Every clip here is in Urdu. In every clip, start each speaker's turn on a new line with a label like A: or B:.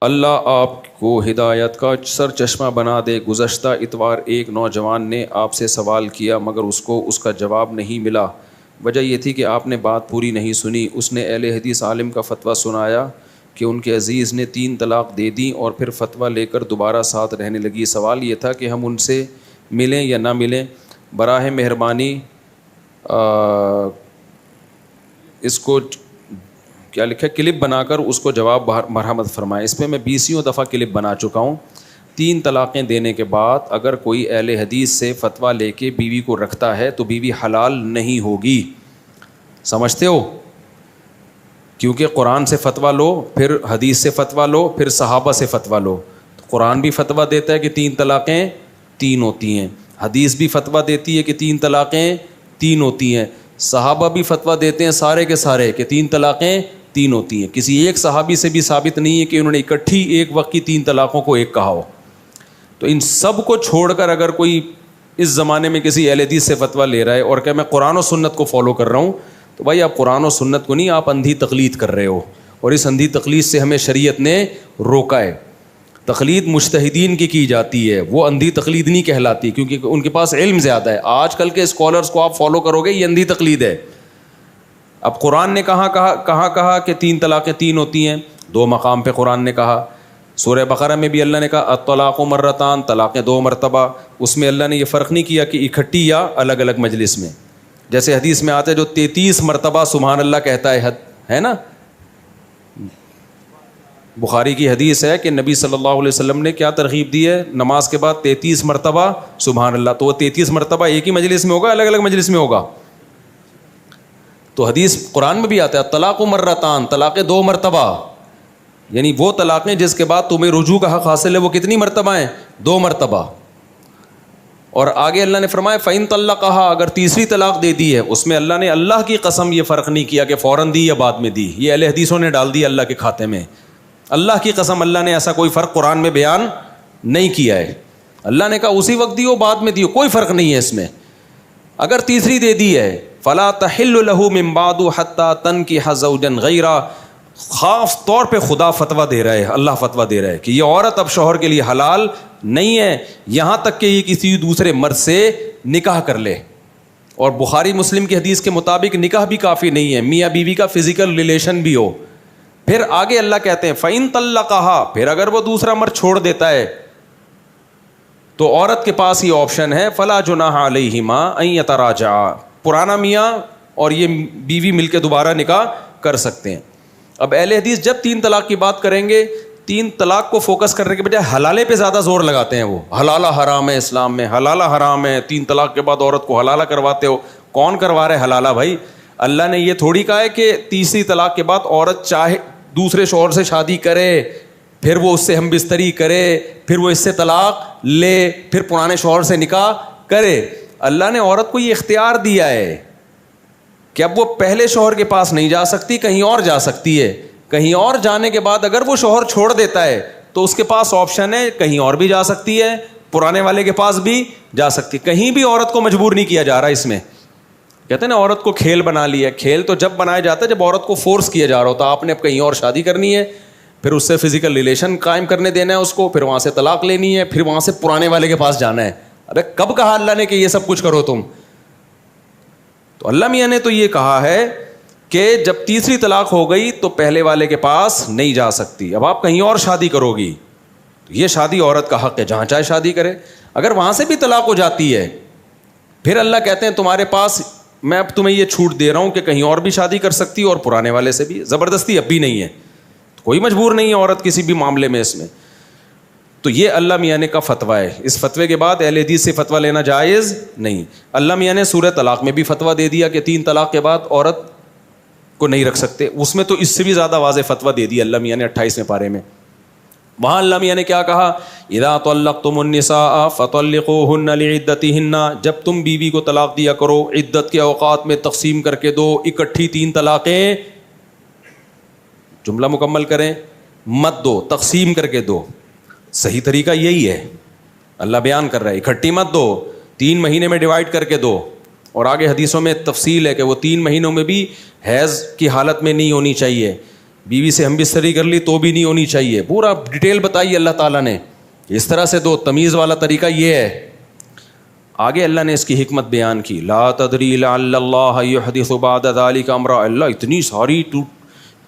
A: اللہ آپ کو ہدایت کا سر چشمہ بنا دے۔ گزشتہ اتوار ایک نوجوان نے آپ سے سوال کیا مگر اس کو اس کا جواب نہیں ملا۔ وجہ یہ تھی کہ آپ نے بات پوری نہیں سنی۔ اس نے اہل حدیث عالم کا فتویٰ سنایا کہ ان کے عزیز نے 3 طلاق دے دیں اور پھر فتویٰ لے کر دوبارہ ساتھ رہنے لگی۔ سوال یہ تھا کہ ہم ان سے ملیں یا نہ ملیں؟ براہ مہربانی اس کو کیا لکھا کلپ بنا کر اس کو جواب مرحمت فرمائیں۔ اس پہ میں 20 دفعہ کلپ بنا چکا ہوں۔ 3 طلاقیں دینے کے بعد اگر کوئی اہل حدیث سے فتویٰ لے کے بیوی کو رکھتا ہے تو بیوی حلال نہیں ہوگی، سمجھتے ہو؟ کیونکہ قرآن سے فتویٰ لو، پھر حدیث سے فتویٰ لو، پھر صحابہ سے فتویٰ لو۔ تو قرآن بھی فتویٰ دیتا ہے کہ 3 طلاقیں 3 ہوتی ہیں، حدیث بھی فتویٰ دیتی ہے کہ 3 طلاقیں 3 ہوتی ہیں، صحابہ بھی فتویٰ دیتے ہیں سارے کے سارے کہ 3 طلاقیں 3 ہوتی ہیں۔ کسی ایک صحابی سے بھی ثابت نہیں ہے کہ انہوں نے اکٹھی ایک وقت کی 3 طلاقوں کو ایک کہا ہو۔ تو ان سب کو چھوڑ کر اگر کوئی اس زمانے میں کسی اہل حدیث سے فتویٰ لے رہا ہے اور کہ میں قرآن و سنت کو فالو کر رہا ہوں، تو بھائی آپ قرآن و سنت کو نہیں، آپ اندھی تقلید کر رہے ہو، اور اس اندھی تقلید سے ہمیں شریعت نے روکا ہے۔ تقلید مجتہدین کی جاتی ہے، وہ اندھی تقلید نہیں کہلاتی، کیونکہ ان کے پاس علم زیادہ ہے۔ آج کل کے اسکالرس کو آپ فالو کرو گے، یہ اندھی تقلید ہے۔ اب قرآن نے کہا کہ 3 طلاقیں 3 ہوتی ہیں، 2 مقام پہ قرآن نے کہا۔ سورہ بقرہ میں بھی اللہ نے کہا الطلاق مرتان، طلاقیں 2 مرتبہ۔ اس میں اللہ نے یہ فرق نہیں کیا کہ اکٹھی یا الگ الگ مجلس میں۔ جیسے حدیث میں آتا ہے جو 33 مرتبہ سبحان اللہ کہتا ہے نا، بخاری کی حدیث ہے کہ نبی صلی اللہ علیہ وسلم نے کیا ترغیب دی ہے، نماز کے بعد 33 مرتبہ سبحان اللہ۔ تو وہ 33 مرتبہ ایک ہی مجلس میں ہوگا، الگ الگ مجلس میں ہوگا؟ تو حدیث قرآن میں بھی آتا ہے طلاق مرتان، طلاقیں 2 مرتبہ، یعنی وہ طلاقیں جس کے بعد تمہیں رجوع کا حق حاصل ہے وہ کتنی مرتبہ ہیں؟ 2 مرتبہ۔ اور آگے اللہ نے فرمایا فَإِن طَلَّقَهَا، اگر تیسری طلاق دے دی ہے، اس میں اللہ نے اللہ کی قسم یہ فرق نہیں کیا کہ فوراً دی یا بعد میں دی، یہ اہل حدیثوں نے ڈال دی اللہ کے کھاتے میں۔ اللہ کی قسم اللہ نے ایسا کوئی فرق قرآن میں بیان نہیں کیا ہے۔ اللہ نے کہا اسی وقت دیو بعد میں دیو، کوئی فرق نہیں ہے اس میں۔ اگر تیسری دے دی ہے فلا تحل له من بعد حتى تنكح زوجا غيره، خاص طور پہ خدا فتویٰ دے رہا ہے، اللہ فتویٰ دے رہا ہے کہ یہ عورت اب شوہر کے لیے حلال نہیں ہے یہاں تک کہ یہ کسی دوسرے مرد سے نکاح کر لے۔ اور بخاری مسلم کی حدیث کے مطابق نکاح بھی کافی نہیں ہے، میاں بیوی کا فزیکل ریلیشن بھی ہو۔ پھر آگے اللہ کہتے ہیں فَإِن طَلَّقَهَا، پھر اگر وہ دوسرا مرد چھوڑ دیتا ہے تو عورت کے پاس ہی آپشن ہے فَلَا جُنَاحَ عَلَيْهِمَا أَن يَتَرَاجَعَا، پرانا میاں اور یہ بیوی مل کے دوبارہ نکاح کر سکتے ہیں۔ اب اہل حدیث جب 3 طلاق کی بات کریں گے، 3 طلاق کو فوکس کرنے کے بجائے حلالے پہ زیادہ زور لگاتے ہیں۔ وہ حلالہ حرام ہے اسلام میں، حلالہ حرام ہے، 3 طلاق کے بعد عورت کو حلالہ کرواتے ہو۔ کون کروا رہے حلالہ بھائی؟ اللہ نے یہ تھوڑی کہا ہے کہ تیسری طلاق کے بعد عورت چاہے دوسرے شوہر سے شادی کرے، پھر وہ اس سے ہم بستری کرے، پھر وہ اس سے طلاق لے، پھر پرانے شوہر سے نکاح کرے۔ اللہ نے عورت کو یہ اختیار دیا ہے کہ اب وہ پہلے شوہر کے پاس نہیں جا سکتی، کہیں اور جا سکتی ہے۔ کہیں اور جانے کے بعد اگر وہ شوہر چھوڑ دیتا ہے تو اس کے پاس آپشن ہے، کہیں اور بھی جا سکتی ہے، پرانے والے کے پاس بھی جا سکتی۔ کہیں بھی عورت کو مجبور نہیں کیا جا رہا اس میں۔ کہتے ہیں نا عورت کو کھیل بنا لیا۔ کھیل تو جب بنایا جاتا ہے جب عورت کو فورس کیا جا رہا ہوتا، آپ نے اب کہیں اور شادی کرنی ہے، پھر اس سے فزیکل ریلیشن قائم کرنے دینا ہے اس کو، پھر وہاں سے طلاق لینی ہے، پھر وہاں سے پرانے والے کے پاس جانا ہے۔ ابے کب کہا اللہ نے کہ یہ سب کچھ کرو تم؟ تو اللہ میاں نے تو یہ کہا ہے کہ جب تیسری طلاق ہو گئی تو پہلے والے کے پاس نہیں جا سکتی۔ اب آپ کہیں اور شادی کرو گی، یہ شادی عورت کا حق ہے، جہاں چاہے شادی کرے۔ اگر وہاں سے بھی طلاق ہو جاتی ہے پھر اللہ کہتے ہیں تمہارے پاس میں اب تمہیں یہ چھوٹ دے رہا ہوں کہ کہیں اور بھی شادی کر سکتی اور پرانے والے سے بھی۔ زبردستی اب بھی نہیں ہے، کوئی مجبور نہیں ہے عورت کسی بھی معاملے میں اس میں۔ تو یہ اللہ میاں نے کا فتویٰ ہے۔ اس فتوے کے بعد اہل حدیث سے فتویٰ لینا جائز نہیں۔ اللہ میاں نے سورہ طلاق میں بھی فتویٰ دے دیا کہ 3 طلاق کے بعد عورت کو نہیں رکھ سکتے۔ اس میں تو اس سے بھی زیادہ واضح فتویٰ دے دیا اللہ میاں نے 28ویں پارے میں۔ وہاں اللہ میاں نے کیا کہا؟ اذا طلقتم النساء فطلقوهن لعدتهن، جب تم بیوی کو طلاق دیا کرو عدت کے اوقات میں تقسیم کر کے دو، اکٹھی 3 طلاقیں، جملہ مکمل کریں، مت دو، تقسیم کر کے دو۔ صحیح طریقہ یہی ہے، اللہ بیان کر رہا ہے اکٹھی مت دو، 3 مہینے میں ڈیوائڈ کر کے دو۔ اور آگے حدیثوں میں تفصیل ہے کہ وہ 3 مہینوں میں بھی حیض کی حالت میں نہیں ہونی چاہیے، بیوی سے ہم بستری کر لی تو بھی نہیں ہونی چاہیے. پورا ڈیٹیل بتائی اللہ تعالیٰ نے, اس طرح سے دو. تمیز والا طریقہ یہ ہے. آگے اللہ نے اس کی حکمت بیان کی, لا تدری لعل اللہ یحدث بعد ذلک امرا. اللہ اتنی ساری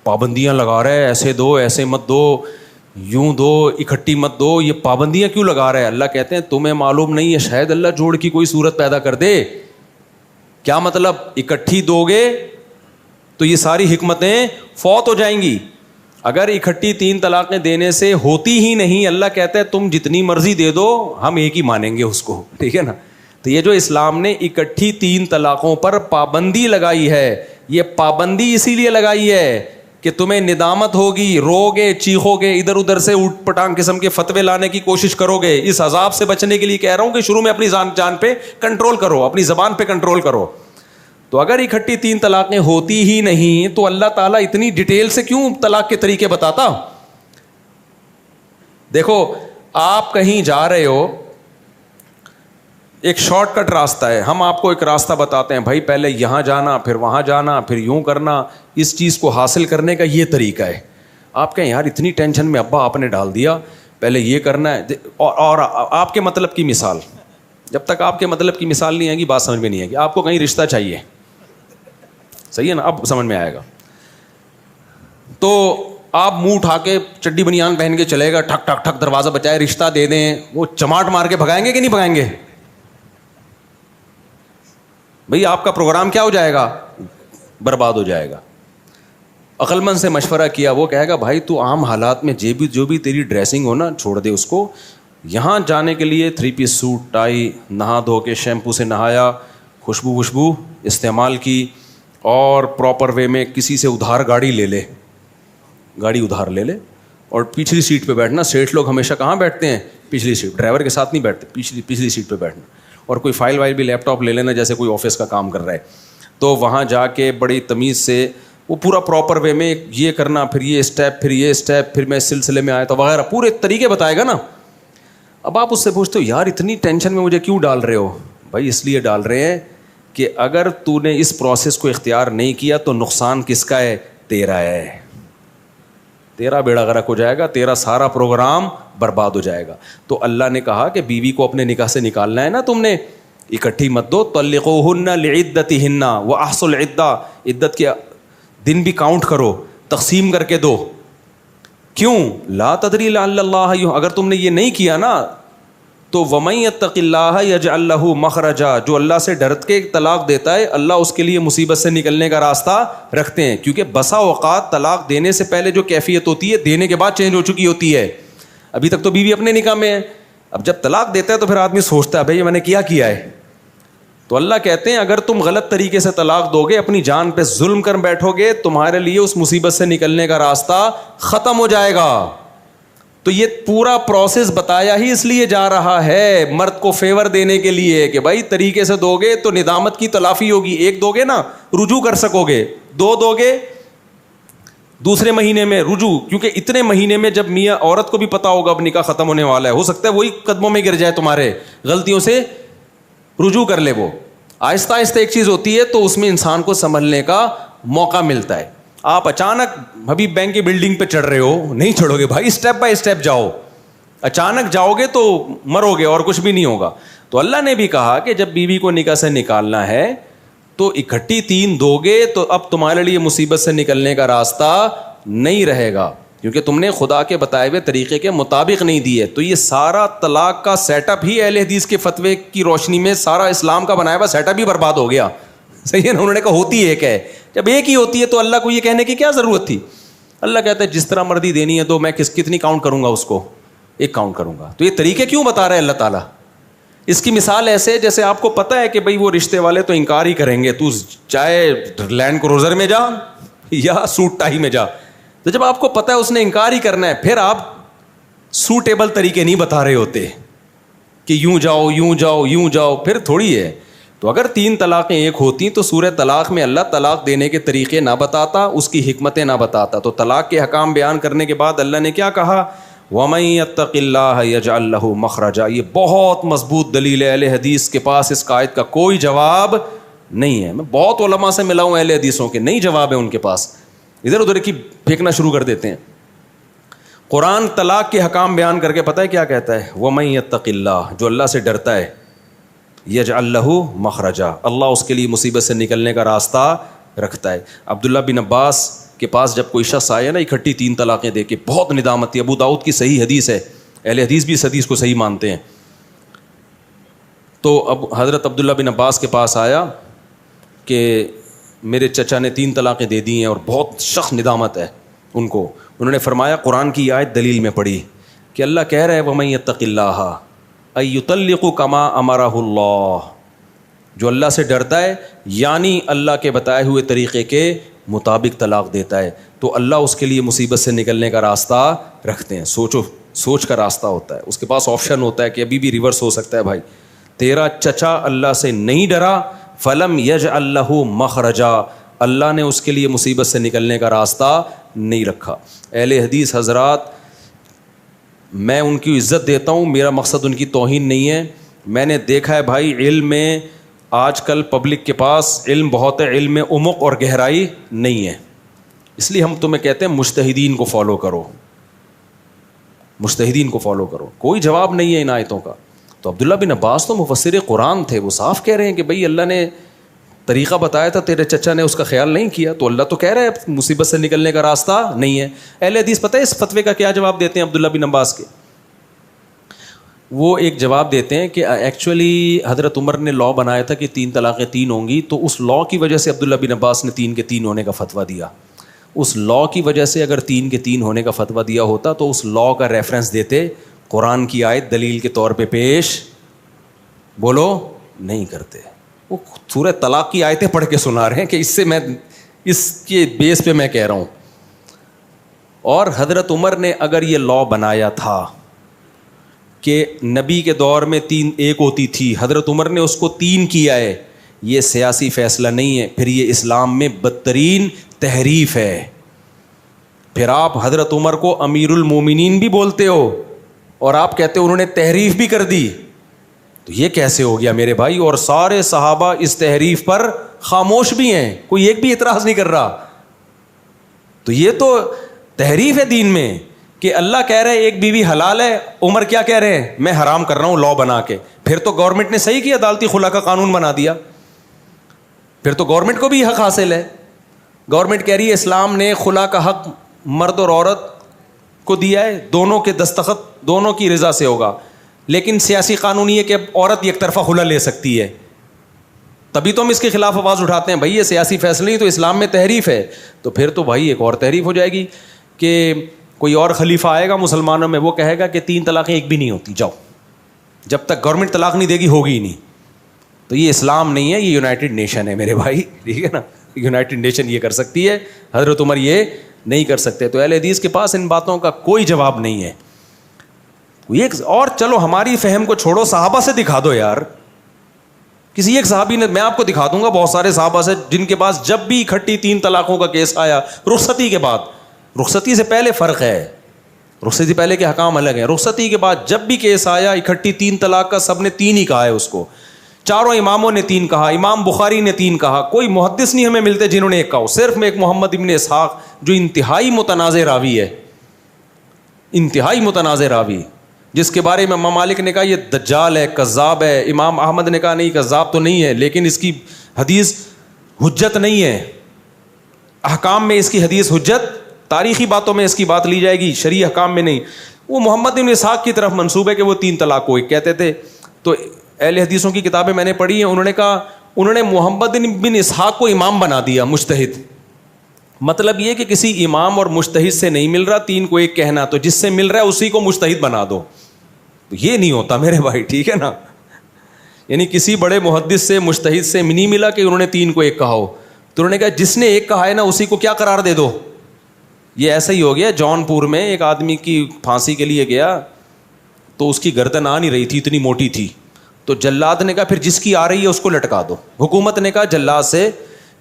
A: پابندیاں لگا رہا ہے, ایسے دو, ایسے مت دو, یوں دو, اکٹھی مت دو. یہ پابندیاں کیوں لگا رہا ہے؟ اللہ کہتے ہیں تمہیں معلوم نہیں ہے, شاید اللہ جوڑ کی کوئی صورت پیدا کر دے. کیا مطلب؟ اکٹھی دو گے تو یہ ساری حکمتیں فوت ہو جائیں گی. اگر اکٹھی 3 طلاقیں دینے سے ہوتی ہی نہیں, اللہ کہتا ہے تم جتنی مرضی دے دو, ہم ایک ہی مانیں گے اس کو. ٹھیک ہے نا. تو یہ جو اسلام نے اکٹھی 3 طلاقوں پر پابندی لگائی ہے, یہ پابندی اسی لیے لگائی ہے کہ تمہیں ندامت ہوگی, رو گے, چیخو گے, ادھر ادھر سے اٹھ پٹانگ قسم کے فتوے لانے کی کوشش کرو گے. اس عذاب سے بچنے کے لیے کہہ رہا ہوں کہ شروع میں اپنی جان پہ کنٹرول کرو, اپنی زبان پہ کنٹرول کرو. تو اگر اکٹھی 3 طلاقیں ہوتی ہی نہیں تو اللہ تعالیٰ اتنی ڈیٹیل سے کیوں طلاق کے طریقے بتاتا؟ دیکھو آپ کہیں جا رہے ہو, ایک شارٹ کٹ راستہ ہے, ہم آپ کو ایک راستہ بتاتے ہیں, بھائی پہلے یہاں جانا, پھر وہاں جانا, پھر یوں کرنا. اس چیز کو حاصل کرنے کا یہ طریقہ ہے. آپ کہیں یار اتنی ٹینشن میں ابا آپ نے ڈال دیا, پہلے یہ کرنا ہے. اور آپ کے مطلب کی مثال, جب تک آپ کے مطلب کی مثال نہیں آئے گی بات سمجھ میں نہیں آئے گی. آپ کو کہیں رشتہ چاہیے, صحیح ہے نا, اب سمجھ میں آئے گا. تو آپ منہ اٹھا کے چڈی بنیان پہن کے چلے گا, ٹھک ٹھک ٹھک دروازہ بجائے رشتہ دے دیں, وہ چماٹ مار کے بھگائیں گے کہ نہیں بھگائیں گے؟ بھئی آپ کا پروگرام کیا ہو جائے گا؟ برباد ہو جائے گا. عقل مند سے مشورہ کیا, وہ کہے گا بھائی تو عام حالات میں جو بھی تیری ڈریسنگ ہو نا چھوڑ دے اس کو. یہاں جانے کے لیے 3 پیس سوٹ, ٹائی, نہا دھو کے شیمپو سے نہایا, خوشبو استعمال کی, اور پراپر وے میں کسی سے ادھار گاڑی ادھار لے لے, اور پچھلی سیٹ پہ بیٹھنا. سیٹ لوگ ہمیشہ کہاں بیٹھتے ہیں؟ پچھلی سیٹ. ڈرائیور کے ساتھ نہیں بیٹھتے, پچھلی سیٹ پہ بیٹھنا. اور کوئی فائل بھی لیپ ٹاپ لے لینا جیسے کوئی آفس کا کام کر رہا ہے. تو وہاں جا کے بڑی تمیز سے وہ پورا پراپر وے میں یہ کرنا, پھر یہ اسٹیپ, پھر یہ اسٹیپ, پھر میں اس سلسلے میں آیا تو وغیرہ, پورے طریقے بتائے گا نا. اب آپ اس سے پوچھتے ہو یار اتنی ٹینشن میں مجھے کیوں ڈال رہے ہو؟ بھائی اس لیے ڈال رہے ہیں کہ اگر تو نے اس پروسیس کو اختیار نہیں کیا تو نقصان کس کا ہے؟ تیرا ہے. تیرا بیڑا غرق ہو جائے گا, تیرا سارا پروگرام برباد ہو جائے گا. تو اللہ نے کہا کہ بیوی کو اپنے نکاح سے نکالنا ہے نا, تم نے اکٹھی مت دو. طلقوہن لعدتہن واحصوا العدہ, عدت کے دن بھی کاؤنٹ کرو, تقسیم کر کے دو. کیوں؟ لا تدری لعل اللہ, اگر تم نے یہ نہیں کیا نا تو ومن یتق اللہ یجعل لہ مخرجا, جو اللہ سے ڈر کے طلاق دیتا ہے اللہ اس کے لیے مصیبت سے نکلنے کا راستہ رکھتے ہیں. کیونکہ بسا اوقات طلاق دینے سے پہلے جو کیفیت ہوتی ہے دینے کے بعد چینج ہو چکی ہوتی ہے. ابھی تک تو بیوی اپنے نکاح میں ہے, اب جب طلاق دیتا ہے تو پھر آدمی سوچتا ہے بھائی میں نے کیا ہے. تو اللہ کہتے ہیں اگر تم غلط طریقے سے طلاق دو گے, اپنی جان پہ ظلم کر بیٹھو گے, تمہارے لیے اس مصیبت سے نکلنے کا راستہ ختم ہو جائے گا. تو یہ پورا پروسیس بتایا ہی اس لیے جا رہا ہے مرد کو فیور دینے کے لیے کہ بھائی طریقے سے دو گے تو ندامت کی تلافی ہوگی. 1 دو گے نا رجوع کر سکو گے, 2 دو گے دوسرے مہینے میں رجوع, کیونکہ اتنے مہینے میں جب میاں عورت کو بھی پتا ہوگا اب نکاح ختم ہونے والا ہے, ہو سکتا ہے وہی قدموں میں گر جائے تمہارے, غلطیوں سے رجوع کر لے. وہ آہستہ آہستہ ایک چیز ہوتی ہے تو اس میں انسان کو سنبھلنے کا موقع ملتا ہے. آپ اچانک حبیب بینک کی بلڈنگ پہ چڑھ رہے ہو, نہیں چڑھو گے بھائی, اسٹیپ بائی اسٹیپ جاؤ. اچانک جاؤ گے تو مرو گے اور کچھ بھی نہیں ہوگا. تو اللہ نے بھی کہا کہ جب بیوی کو نکاح سے نکالنا ہے تو اکٹھی 3 دو گے تو اب تمہارے لیے مصیبت سے نکلنے کا راستہ نہیں رہے گا, کیونکہ تم نے خدا کے بتائے ہوئے طریقے کے مطابق نہیں دیے. تو یہ سارا طلاق کا سیٹ اپ ہی اہل حدیث کے فتوے کی روشنی میں, سارا اسلام کا بنایا ہوا سیٹ اپ ہی برباد ہو گیا. صحیح ہے نا. انہوں نے کہا ہوتی ایک ہے, جب ایک ہی ہوتی ہے تو اللہ کو یہ کہنے کی کیا ضرورت تھی؟ اللہ کہتا ہے جس طرح مرضی دینی ہے تو میں کتنی کاؤنٹ کروں گا, اس کو 1 کاؤنٹ کروں گا. تو یہ طریقے کیوں بتا رہے ہیں اللہ تعالیٰ؟ اس کی مثال ایسے جیسے آپ کو پتا ہے کہ بھائی وہ رشتے والے تو انکار ہی کریں گے, تو چاہے لینڈ کروزر میں جا یا سوٹ ٹائی میں جا, تو جب آپ کو پتا ہے اس نے انکار ہی کرنا ہے, پھر آپ سوٹیبل طریقے نہیں بتا رہے ہوتے کہ یوں جاؤ یوں جاؤ یوں جاؤ, پھر تھوڑی ہے. تو اگر 3 طلاقیں ایک ہوتی تو سورہ طلاق میں اللہ طلاق دینے کے طریقے نہ بتاتا, اس کی حکمتیں نہ بتاتا. تو طلاق کے حکام بیان کرنے کے بعد اللہ نے کیا کہا؟ وَمَن يَتَّقِ اللَّهَ يَجْعَل لَهُ مَخْرَجًا. یہ بہت مضبوط دلیل ہے, اہل حدیث کے پاس اس آیت کا کوئی جواب نہیں ہے. میں بہت علماء سے ملا ہوں اہل حدیثوں کے, نہیں جواب ہے ان کے پاس. ادھر ادھر کی پھینکنا شروع کر دیتے ہیں. قرآن طلاق کے حکام بیان کر کے پتہ ہے کیا کہتا ہے؟ وَمَن يَتَّقِ اللَّهَ، جو اللہ سے ڈرتا ہے، يَجْعَلْ لَهُ مَخْرَجًا، اللہ اس کے لیے مصیبت سے نکلنے کا راستہ رکھتا ہے. عبداللہ بن عباس کے پاس جب کوئی شخص آیا نا اکٹھی 3 طلاقیں دے کے، بہت ندامت تھی. ابو داؤد کی صحیح حدیث ہے، اہل حدیث بھی اس حدیث کو صحیح مانتے ہیں. تو اب حضرت عبداللہ بن عباس کے پاس آیا کہ میرے چچا نے 3 طلاقیں دے دی ہیں اور بہت سخت ندامت ہے ان کو. انہوں نے فرمایا قرآن کی آیت دلیل میں پڑھی کہ اللہ کہہ رہا ہے وَمَن يَتَّقِ اللَّهَ أَن يُطَلِّقُ كَمَا أَمَرَهُ اللَّهُ، جو اللہ سے ڈرتا ہے یعنی اللہ کے بتائے ہوئے طریقے کے مطابق طلاق دیتا ہے تو اللہ اس کے لیے مصیبت سے نکلنے کا راستہ رکھتے ہیں. سوچ کا راستہ ہوتا ہے، اس کے پاس آپشن ہوتا ہے کہ ابھی بھی ریورس ہو سکتا ہے. بھائی تیرا چچا اللہ سے نہیں ڈرا، فلم يجعل له مخرجا، اللہ نے اس کے لیے مصیبت سے نکلنے کا راستہ نہیں رکھا. اہل حدیث حضرات، میں ان کی عزت دیتا ہوں، میرا مقصد ان کی توہین نہیں ہے. میں نے دیکھا ہے بھائی علم میں آج کل پبلک کے پاس علم بہت ہے، علم میں عمق اور گہرائی نہیں ہے. اس لیے ہم تمہیں کہتے ہیں مجتہدین کو فالو کرو، مجتہدین کو فالو کرو. کوئی جواب نہیں ہے ان آیتوں کا. تو عبداللہ بن عباس تو مفسر قرآن تھے، وہ صاف کہہ رہے ہیں کہ بھئی اللہ نے طریقہ بتایا تھا، تیرے چچا نے اس کا خیال نہیں کیا، تو اللہ تو کہہ رہا ہے مصیبت سے نکلنے کا راستہ نہیں ہے. اہل حدیث پتہ ہے اس فتوے کا کیا جواب دیتے ہیں عبداللہ بن عباس کے؟ وہ ایک جواب دیتے ہیں کہ ایکچولی حضرت عمر نے لاء بنایا تھا کہ 3 طلاقیں 3 ہوں گی، تو اس لاء کی وجہ سے عبداللہ بن عباس نے 3 کے 3 ہونے کا فتویٰ دیا. اس لاء کی وجہ سے اگر 3 کے 3 ہونے کا فتویٰ دیا ہوتا تو اس لاء کا ریفرنس دیتے، قرآن کی آیت دلیل کے طور پہ پیش بولو نہیں کرتے. وہ سورہ طلاق کی آیتیں پڑھ کے سنا رہے ہیں کہ اس سے میں اس کے بیس پہ میں کہہ رہا ہوں. اور حضرت عمر نے اگر یہ لاء بنایا تھا کہ نبی کے دور میں 3 ایک ہوتی تھی، حضرت عمر نے اس کو 3 کیا ہے، یہ سیاسی فیصلہ نہیں ہے، پھر یہ اسلام میں بدترین تحریف ہے. پھر آپ حضرت عمر کو امیر المومنین بھی بولتے ہو اور آپ کہتے ہو انہوں نے تحریف بھی کر دی. تو یہ کیسے ہو گیا میرے بھائی؟ اور سارے صحابہ اس تحریف پر خاموش بھی ہیں، کوئی ایک بھی اعتراض نہیں کر رہا. تو یہ تو تحریف ہے دین میں کہ اللہ کہہ رہے ایک بیوی حلال ہے، عمر کیا کہہ رہے ہیں؟ میں حرام کر رہا ہوں لاء بنا کے. پھر تو گورنمنٹ نے صحیح کیا، عدالتی خلا کا قانون بنا دیا، پھر تو گورنمنٹ کو بھی حق حاصل ہے. گورنمنٹ کہہ رہی ہے اسلام نے خلا کا حق مرد اور عورت کو دیا ہے، دونوں کے دستخط دونوں کی رضا سے ہوگا، لیکن سیاسی قانون یہ کہ اب عورت یک طرفہ خلا لے سکتی ہے. تبھی تو ہم اس کے خلاف آواز اٹھاتے ہیں، بھائی یہ سیاسی فیصلہ نہیں تو اسلام میں تحریف ہے. تو پھر تو بھائی ایک اور تحریف ہو جائے گی کہ کوئی اور خلیفہ آئے گا مسلمانوں میں، وہ کہے گا کہ 3 طلاقیں ایک بھی نہیں ہوتی، جاؤ، جب تک گورنمنٹ طلاق نہیں دے گی ہوگی ہی نہیں. تو یہ اسلام نہیں ہے، یہ یونائٹڈ نیشن ہے میرے بھائی، ٹھیک ہے نا. یونائٹڈ نیشن یہ کر سکتی ہے، حضرت عمر یہ نہیں کر سکتے. تو اہل حدیث کے پاس ان باتوں کا کوئی جواب نہیں ہے. اور چلو ہماری فہم کو چھوڑو، صحابہ سے دکھا دو یار. کسی ایک صحابی نے، میں آپ کو دکھا دوں گا بہت سارے صحابہ سے جن کے پاس جب بھی اکٹھی 3 طلاقوں کا کیس آیا، رخصتی کے بعد، رخصتی سے پہلے فرق ہے، رخصتی پہلے کے حکام الگ ہیں، رخصتی کے بعد جب بھی کیس آیا اکٹھی 3 طلاق کا، سب نے 3 ہی کہا ہے اس کو. چاروں اماموں نے 3 کہا، امام بخاری نے 3 کہا، کوئی محدث نہیں ہمیں ملتے جنہوں نے 1 کہا. صرف میں ایک محمد ابن اسحاق جو انتہائی متنازع راوی ہے، انتہائی متنازع راوی، جس کے بارے میں امام مالک نے کہا یہ دجال ہے، کذاب ہے، امام احمد نے کہا نہیں کذاب تو نہیں ہے لیکن اس کی حدیث حجت نہیں ہے، احکام میں اس کی حدیث حجت، تاریخی باتوں میں اس کی بات لی جائے گی، شرعی احکام میں نہیں. وہ محمد بن اسحاق کی طرف منسوب ہے کہ وہ 3 طلاق کو ایک کہتے تھے. تو اہل حدیثوں کی کتابیں میں نے پڑھی ہیں، انہوں نے کہا انہوں نے محمد بن اسحاق کو امام بنا دیا، مجتہد. مطلب یہ کہ کسی امام اور مجتہد سے نہیں مل رہا 3 کو ایک کہنا، تو جس سے مل رہا ہے اسی کو مجتہد بنا دو. یہ نہیں ہوتا میرے بھائی، ٹھیک ہے نا. یعنی کسی بڑے محدث سے مجتہد سے نہیں ملا کہ انہوں نے 3 کو ایک کہا ہو، تو انہوں نے کہا جس نے ایک کہا ہے نا اسی کو کیا قرار دے دو. یہ ایسا ہی ہو گیا. جون پور میں ایک آدمی کی پھانسی کے لیے گیا تو اس کی گردن آ نہیں رہی تھی، اتنی موٹی تھی. تو جلاد نے کہا پھر جس کی آ رہی ہے اس کو لٹکا دو. حکومت نے کہا جلاد سے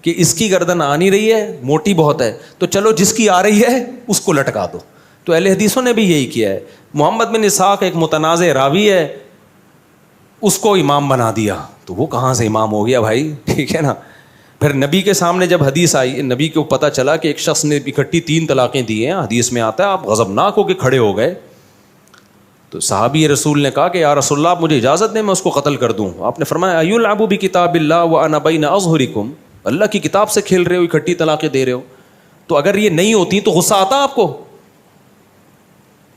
A: کہ اس کی گردن آ نہیں رہی ہے، موٹی بہت ہے، تو چلو جس کی آ رہی ہے اس کو لٹکا دو. تو اہل حدیثوں نے بھی یہی کیا ہے. محمد بن اسحاق ایک متنازع راوی ہے، اس کو امام بنا دیا. تو وہ کہاں سے امام ہو گیا بھائی، ٹھیک ہے نا. پھر نبی کے سامنے جب حدیث آئی, نبی کو پتہ چلا کہ ایک شخص نے اکٹھی 3 طلاقیں دی ہیں, حدیث میں آتا ہے, آپ غضبناک ہو کے کھڑے ہو گئے. تو صحابی رسول نے کہا کہ یا رسول اللہ آپ مجھے اجازت دیں میں اس کو قتل کر دوں. آپ نے فرمایا ایلعب بکتاب اللہ وانا بین اظہرکم, اللہ کی کتاب سے کھیل رہے ہو, اکٹھی طلاقیں دے رہے ہو. تو اگر یہ نہیں ہوتی تو غصہ آتا آپ کو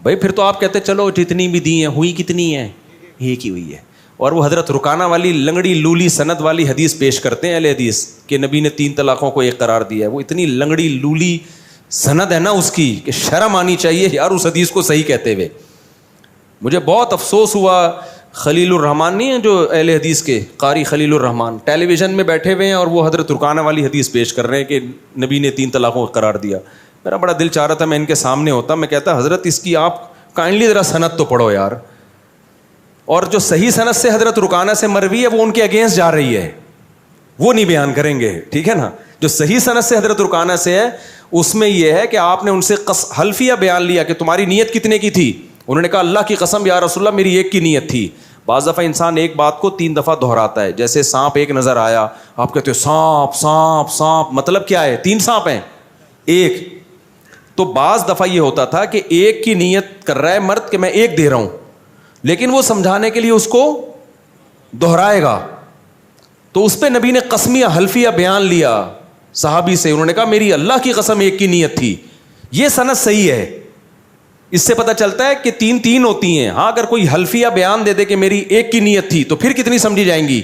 A: بھائی؟ پھر تو آپ کہتے چلو جتنی بھی دی ہیں ہوئی کتنی ہیں, ایک ہی ہوئی ہے. اور وہ حضرت رکانہ والی لنگڑی لولی سند والی حدیث پیش کرتے ہیں اہل حدیث کہ نبی نے 3 طلاقوں کو ایک قرار دیا ہے. وہ اتنی لنگڑی لولی سند ہے نا اس کی کہ شرم آنی چاہیے یار اس حدیث کو صحیح کہتے ہوئے. مجھے بہت افسوس ہوا, خلیل الرحمان نہیں ہیں جو اہل حدیث کے قاری خلیل الرحمان, ٹیلی ویژن میں بیٹھے ہوئے ہیں اور وہ حضرت رکانہ والی حدیث پیش کر رہے ہیں کہ نبی نے 3 طلاقوں کو قرار دیا. میرا بڑا دل چاہ رہا تھا میں ان کے سامنے ہوتا, میں کہتا حضرت اس کی آپ کائنڈلی ذرا سند تو پڑھو یار. اور جو صحیح سند سے حضرت رکانہ سے مروی ہے وہ ان کے اگینسٹ جا رہی ہے, وہ نہیں بیان کریں گے, ٹھیک ہے نا. جو صحیح سند سے حضرت رکانہ سے ہے اس میں یہ ہے کہ آپ نے ان سے حلفیہ بیان لیا کہ تمہاری نیت کتنے کی تھی. انہوں نے کہا اللہ کی قسم یا رسول اللہ میری 1 کی نیت تھی. بعض دفعہ انسان ایک بات کو 3 دفعہ دہراتا ہے, جیسے سانپ ایک نظر آیا, آپ کہتے ہو سانپ سانپ سانپ, مطلب کیا ہے 3 سانپ ہیں 1. تو بعض دفعہ یہ ہوتا تھا کہ 1 کی نیت کر رہا ہے مرد کہ میں 1 دے رہا ہوں, لیکن وہ سمجھانے کے لیے اس کو دہرائے گا. تو اس پہ نبی نے قسمیہ حلفیہ بیان لیا صحابی سے, انہوں نے کہا میری اللہ کی قسم 1 کی نیت تھی. یہ سند صحیح ہے. اس سے پتہ چلتا ہے کہ 3 ہوتی ہیں. ہاں اگر کوئی حلفیہ بیان دے دے کہ میری 1 کی نیت تھی تو پھر کتنی سمجھی جائیں گی؟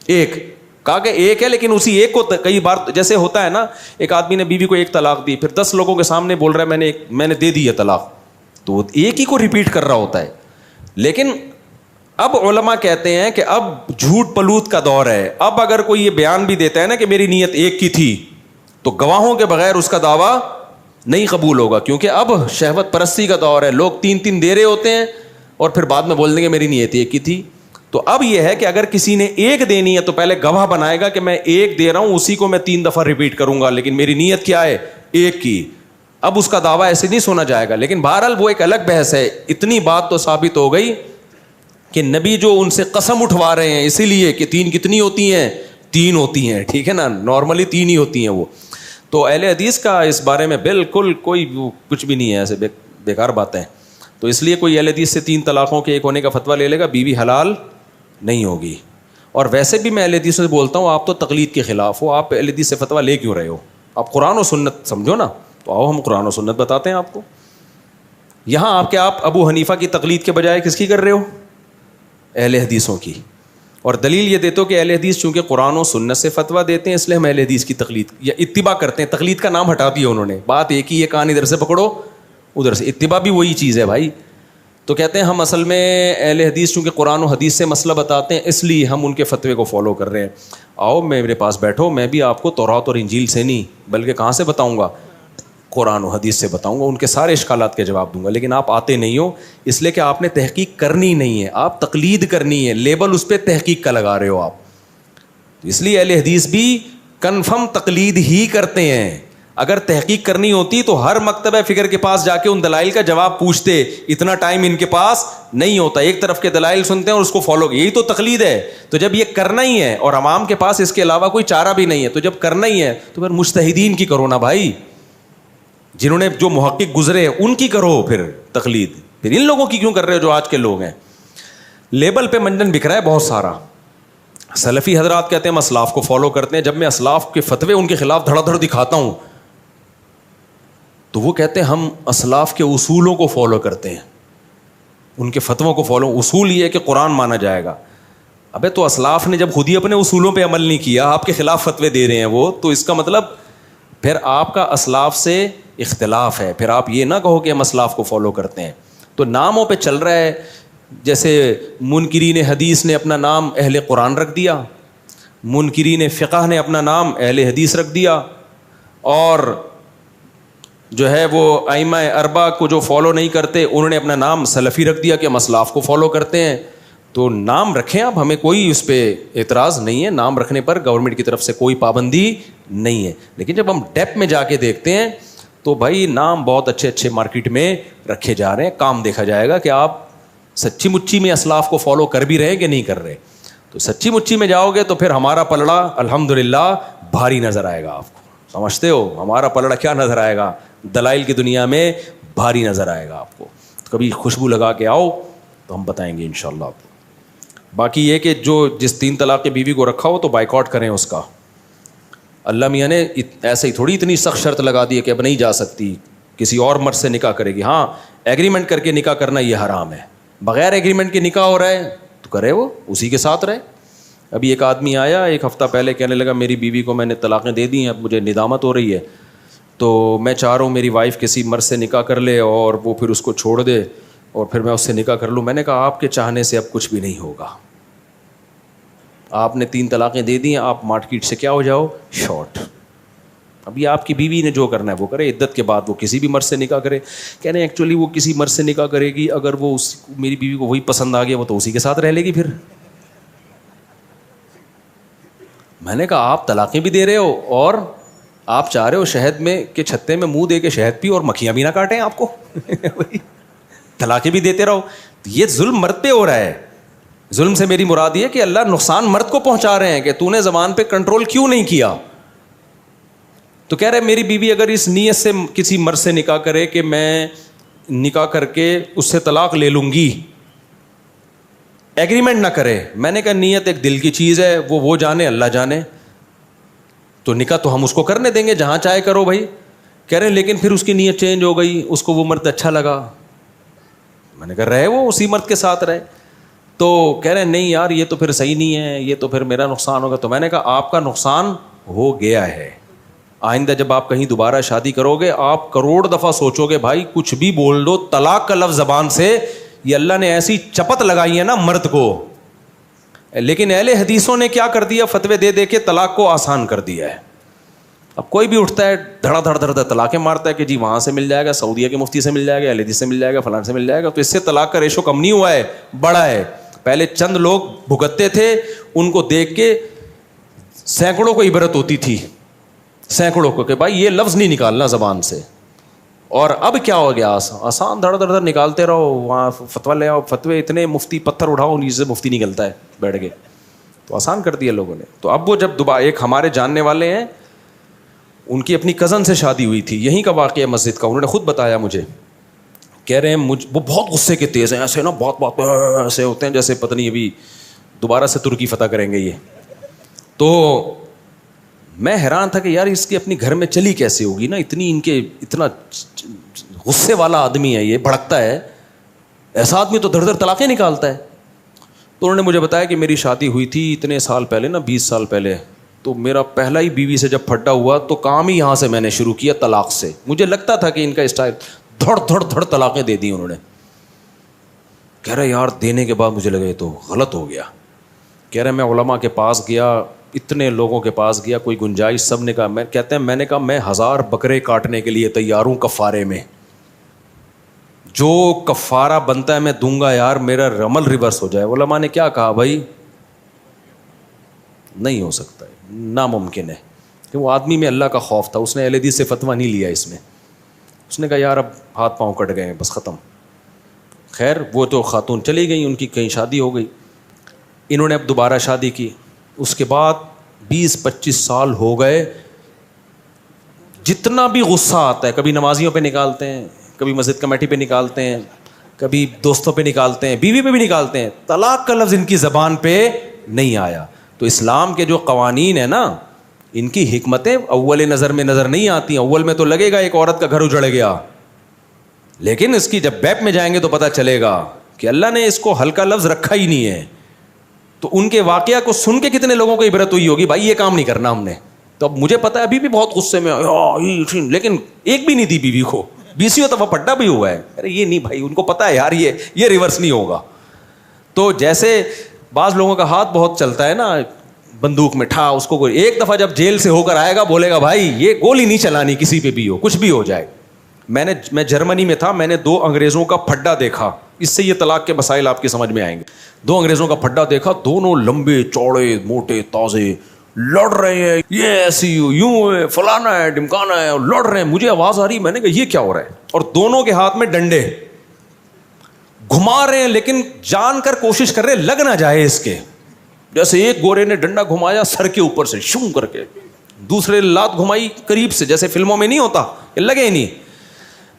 A: 1. کہا کہ 1 ہے لیکن اسی 1 کو کئی بار جیسے ہوتا ہے نا, ایک آدمی نے بیوی کو 1 طلاق دی, پھر 10 لوگوں کے سامنے بول رہا ہے میں نے دے دی ہے طلاق, تو وہ 1 ہی کو ریپیٹ کر رہا ہوتا ہے. لیکن اب علماء کہتے ہیں کہ اب جھوٹ پلوت کا دور ہے. اب اگر کوئی یہ بیان بھی دیتا ہے نا کہ میری نیت 1 کی تھی تو گواہوں کے بغیر اس کا دعویٰ نہیں قبول ہوگا, کیونکہ اب شہوت پرستی کا دور ہے. لوگ 3 دے رہے ہوتے ہیں اور پھر بعد میں بول دیں گے میری نیت 1 کی تھی. تو اب یہ ہے کہ اگر کسی نے 1 دینی ہے تو پہلے گواہ بنائے گا کہ میں 1 دے رہا ہوں, اسی کو میں 3 دفعہ ریپیٹ کروں گا, لیکن میری نیت کیا ہے 1 کی. اب اس کا دعویٰ ایسے نہیں سنا جائے گا. لیکن بہرحال وہ ایک الگ بحث ہے. اتنی بات تو ثابت ہو گئی کہ نبی جو ان سے قسم اٹھوا رہے ہیں اسی لیے کہ 3 کتنی ہوتی ہیں, 3 ہوتی ہیں, ٹھیک ہے نا, نارملی 3 ہی ہوتی ہیں وہ. تو اہل حدیث کا اس بارے میں بالکل کوئی کچھ بھی نہیں ہے, ایسے بیکار باتیں. تو اس لیے کوئی اہل حدیث سے 3 طلاقوں کے 1 ہونے کا فتویٰ لے لے گا, بیوی حلال نہیں ہوگی. اور ویسے بھی میں اہل حدیث سے بولتا ہوں آپ تو تقلید کے خلاف ہو, آپ اہل حدیث سے فتویٰ لے کیوں رہے ہو؟ آپ قرآن و سنت سمجھو نا. تو آؤ ہم قرآن و سنت بتاتے ہیں آپ کو. یہاں آپ ابو حنیفہ کی تقلید کے بجائے کس کی کر رہے ہو؟ اہل حدیثوں کی. اور دلیل یہ دیتے ہو کہ اہل حدیث چونکہ قرآن و سنت سے فتویٰ دیتے ہیں اس لیے ہم اہل حدیث کی تقلید یا اتباع کرتے ہیں. تقلید کا نام ہٹا دیا انہوں نے, بات ایک ہی ہے, کان ادھر سے پکڑو ادھر سے. اتباع بھی وہی چیز ہے بھائی. تو کہتے ہیں ہم اصل میں اہل حدیث چونکہ قرآن و حدیث سے مسئلہ بتاتے ہیں اس لیے ہم ان کے فتوے کو فالو کر رہے ہیں. آؤ میرے پاس بیٹھو, میں بھی آپ کو تورات اور انجیل سے نہیں بلکہ کہاں سے بتاؤں گا, قرآن و حدیث سے بتاؤں گا, ان کے سارے اشکالات کے جواب دوں گا. لیکن آپ آتے نہیں ہو اس لیے کہ آپ نے تحقیق کرنی نہیں ہے, آپ تقلید کرنی ہے, لیبل اس پہ تحقیق کا لگا رہے ہو آپ. اس لیے اہل حدیث بھی کنفرم تقلید ہی کرتے ہیں. اگر تحقیق کرنی ہوتی تو ہر مکتبہ فکر کے پاس جا کے ان دلائل کا جواب پوچھتے. اتنا ٹائم ان کے پاس نہیں ہوتا, ایک طرف کے دلائل سنتے ہیں اور اس کو فالو, یہی تو تقلید ہے. تو جب یہ کرنا ہی ہے اور عوام کے پاس اس کے علاوہ کوئی چارہ بھی نہیں ہے, تو جب کرنا ہی ہے تو پھر مجتہدین کی کرو نا بھائی, جنہوں نے جو محقق گزرے ہیں ان کی کرو پھر تقلید. پھر ان لوگوں کی کیوں کر رہے ہو جو آج کے لوگ ہیں؟ لیبل پہ منجن بکھ رہا ہے بہت سارا. سلفی حضرات کہتے ہیں ہم اسلاف کو فالو کرتے ہیں. جب میں اسلاف کے فتوے ان کے خلاف دھڑا دھڑ دکھاتا ہوں تو وہ کہتے ہیں ہم اسلاف کے اصولوں کو فالو کرتے ہیں, ان کے فتووں کو فالو. اصول یہ ہے کہ قرآن مانا جائے گا. ابے تو اسلاف نے جب خود ہی اپنے اصولوں پہ عمل نہیں کیا, آپ کے خلاف فتوے دے رہے ہیں وہ, تو اس کا مطلب پھر آپ کا اسلاف سے اختلاف ہے. پھر آپ یہ نہ کہو کہ ہم اسلاف کو فالو کرتے ہیں. تو ناموں پہ چل رہا ہے, جیسے منکرین حدیث نے اپنا نام اہل قرآن رکھ دیا, منکرین فقہ نے اپنا نام اہل حدیث رکھ دیا, اور جو ہے وہ ائمہ اربعہ کو جو فالو نہیں کرتے انہوں نے اپنا نام سلفی رکھ دیا کہ ہم اسلاف کو فالو کرتے ہیں. تو نام رکھیں آپ, ہمیں کوئی اس پہ اعتراض نہیں ہے, نام رکھنے پر گورنمنٹ کی طرف سے کوئی پابندی نہیں ہے. لیکن جب ہم ڈیپ میں جا کے دیکھتے ہیں تو بھائی نام بہت اچھے اچھے مارکیٹ میں رکھے جا رہے ہیں, کام دیکھا جائے گا کہ آپ سچی مچی میں اسلاف کو فالو کر بھی رہے کہ نہیں کر رہے. تو سچی مچی میں جاؤ گے تو پھر ہمارا پلڑا الحمدللہ بھاری نظر آئے گا آپ کو. سمجھتے ہو ہمارا پلڑا کیا نظر آئے گا؟ دلائل کی دنیا میں بھاری نظر آئے گا آپ کو. تو کبھی خوشبو لگا کے آؤ تو ہم بتائیں گے انشاءاللہ آپ کو. باقی یہ کہ جو جس 3 طلاق کی بیوی کو رکھا ہو تو بائیکاٹ کریں اس کا. اللہ میاں نے ایسے ہی تھوڑی اتنی سخت شرط لگا دی ہے کہ اب نہیں جا سکتی, کسی اور مرد سے نکاح کرے گی. ہاں ایگریمنٹ کر کے نکاح کرنا یہ حرام ہے. بغیر ایگریمنٹ کے نکاح ہو رہا ہے تو کرے, وہ اسی کے ساتھ رہے. ابھی ایک آدمی آیا 1 ہفتہ پہلے, کہنے لگا میری بیوی کو میں نے طلاقیں دے دی ہیں, اب مجھے ندامت ہو رہی ہے, تو میں چاہ رہا ہوں میری وائف کسی مرد سے نکاح کر لے اور وہ پھر اس کو چھوڑ دے اور پھر میں اس سے نکاح کر لوں. میں نے کہا آپ کے چاہنے سے اب کچھ بھی نہیں ہوگا. آپ نے 3 طلاقیں دے دی ہیں, آپ مارکیٹ سے کیا ہو جاؤ, شارٹ. اب یہ آپ کی بیوی نے جو کرنا ہے وہ کرے. عدت کے بعد وہ کسی بھی مرد سے نکاح کرے. کہہ رہے ہیں ایکچولی وہ کسی مرد سے نکاح کرے گی, اگر وہ میری بیوی کو وہی پسند آ گیا وہ تو اسی کے ساتھ رہ لے گی پھر. میں نے کہا آپ طلاقیں بھی دے رہے ہو اور آپ چاہ رہے ہو شہد میں کہ چھتے میں منہ دے کے شہد پی اور مکھیاں بھی نہ کاٹیں آپ کو. طلاقیں بھی دیتے رہو. یہ ظلم مرد پہ ہو رہا ہے. ظلم سے میری مراد یہ کہ اللہ نقصان مرد کو پہنچا رہے ہیں کہ تو نے زبان پہ کنٹرول کیوں نہیں کیا. تو کہہ رہے میری بیوی اگر اس نیت سے کسی مرد سے نکاح کرے کہ میں نکاح کر کے اس سے طلاق لے لوں گی, ایگریمنٹ نہ کرے. میں نے کہا نیت ایک دل کی چیز ہے, وہ جانے اللہ جانے. تو نکاح تو ہم اس کو کرنے دیں گے جہاں چاہے کرو بھائی. کہہ رہے لیکن پھر اس کی نیت چینج ہو گئی, اس کو وہ مرد اچھا لگا. میں نے کہا رہے وہ اسی مرد کے ساتھ رہے. تو کہہ رہے نہیں یار یہ تو پھر صحیح نہیں ہے, یہ تو پھر میرا نقصان ہوگا. تو میں نے کہا آپ کا نقصان ہو گیا ہے. آئندہ جب آپ کہیں دوبارہ شادی کرو گے آپ کروڑ دفعہ سوچو گے بھائی کچھ بھی بول دو, طلاق کا لفظ زبان سے, یہ اللہ نے ایسی چپت لگائی ہے نا مرد کو. لیکن اہل حدیثوں نے کیا کر دیا, فتوے دے دے کے طلاق کو آسان کر دیا ہے. اب کوئی بھی اٹھتا ہے دھڑا دھڑ دھڑ طلاقیں مارتا ہے کہ جی وہاں سے مل جائے گا, سعودیہ کے مفتی سے مل جائے گا, اہل حدیث سے مل جائے گا, فلان سے مل جائے گا. تو اس سے طلاق کا ریشو کم نہیں ہوا ہے, بڑا ہے. پہلے چند لوگ بھگتتے تھے, ان کو دیکھ کے سینکڑوں کو عبرت ہوتی تھی, سینکڑوں کو, کہ بھائی یہ لفظ نہیں نکالنا زبان سے. اور اب کیا ہو گیا, آسان دھڑ دھڑ نکالتے رہو, وہاں فتویٰ لے آؤ, فتوے اتنے, مفتی پتھر اٹھاؤ نیچے سے مفتی نکلتا ہے بیٹھ کے. تو آسان کر دیا لوگوں نے. تو اب وہ جب دوبارہ ایک ہمارے جاننے والے ہیں, ان کی اپنی کزن سے شادی ہوئی تھی, یہیں کا واقعہ مسجد کا, انہوں نے خود بتایا مجھے. کہہ رہے ہیں وہ بہت غصے کے تیز ہیں, ایسے نا بہت ایسے ہوتے ہیں جیسے پتہ نہیں ابھی دوبارہ سے ترکی فتح کریں گے یہ. تو میں حیران تھا کہ یار اس کی اپنی گھر میں چلی کیسے ہوگی نا, اتنا غصے والا آدمی ہے یہ, بھڑکتا ہے. ایسا آدمی تو دھڑ دھڑ طلاقیں نکالتا ہے. تو انہوں نے مجھے بتایا کہ میری شادی ہوئی تھی اتنے سال پہلے نا, 20 سال پہلے. تو میرا پہلا ہی بیوی سے جب پھڈا ہوا تو کام ہی یہاں سے میں نے شروع کیا, طلاق سے. مجھے لگتا تھا کہ ان کا اسٹائل دھڑ دھڑ دھڑ طلاقیں دے دی انہوں نے. کہہ رہے یار دینے کے بعد مجھے لگا یہ تو غلط ہو گیا. کہہ رہے میں علماء کے پاس گیا, اتنے لوگوں کے پاس گیا, کوئی گنجائش, سب نے کہا, میں کہتے ہیں میں نے کہا میں 1000 بکرے کاٹنے کے لیے تیار ہوں کفارے میں, جو کفارہ بنتا ہے میں دوں گا یار, میرا عمل ریورس ہو جائے. علماء نے کیا کہا, بھائی نہیں ہو سکتا ہے, ناممکن ہے. کہ وہ آدمی میں اللہ کا خوف تھا, اس نے اہل حدیث سے فتویٰ نہیں لیا اس میں. اس نے کہا یار اب ہاتھ پاؤں کٹ گئے ہیں, بس ختم. خیر وہ تو خاتون چلی گئی, ان کی کہیں شادی ہو گئی. انہوں نے اب دوبارہ شادی کی. اس کے بعد 20-25 سال ہو گئے. جتنا بھی غصہ آتا ہے, کبھی نمازیوں پہ نکالتے ہیں, کبھی مسجد کمیٹی پہ نکالتے ہیں, کبھی دوستوں پہ نکالتے ہیں, بیوی پہ بھی نکالتے ہیں, طلاق کا لفظ ان کی زبان پہ نہیں آیا. تو اسلام کے جو قوانین ہیں نا, ان کی حکمتیں اول نظر میں نظر نہیں آتی. اول میں تو لگے گا ایک عورت کا گھر اجڑ گیا, لیکن اس کی جب بیپ میں جائیں گے تو پتہ چلے گا کہ اللہ نے اس کو ہلکا لفظ رکھا ہی نہیں ہے. تو ان کے واقعہ کو سن کے کتنے لوگوں کو عبرت ہوئی ہوگی, بھائی یہ کام نہیں کرنا ہم نے. تو اب مجھے پتا ہے ابھی بھی بہت غصے میں, لیکن ایک بھی نہیں دی بیوی کو, 20 دفعہ پٹا بھی ہوا ہے. ارے یہ نہیں بھائی, ان کو پتا ہے یار یہ ریورس نہیں ہوگا. تو جیسے بعض لوگوں کا ہاتھ بہت چلتا ہے نا بندوق میں, ٹھا اس کو ایک دفعہ جب جیل سے ہو کر آئے گا بولے گا بھائی یہ گولی نہیں چلانی کسی پہ بھی ہو, کچھ بھی ہو جائے. میں جرمنی میں تھا, میں نے 2 انگریزوں کا پھڈا دیکھا. اس سے یہ طلاق کے مسائل آپ کی سمجھ میں آئیں گے. 2 انگریزوں کا پھڈا دیکھا, دونوں لمبے چوڑے موٹے تازے, لڑ رہے ہیں, یہ ایسی یوں ہے, فلانا ہے, ڈمکانا ہے, اور لڑ رہے ہیں. مجھے آواز آ رہی, میں نے کہا یہ کیا ہو رہا ہے, اور دونوں کے ہاتھ میں ڈنڈے, گھما رہے ہیں, لیکن جان کر کوشش کر رہے لگ نہ جائے اس کے. جیسے ایک گورے نے ڈنڈا گھمایا سر کے اوپر سے شوں کر کے, دوسرے لات گھمائی قریب سے, جیسے فلموں میں نہیں ہوتا, لگے ہی نہیں.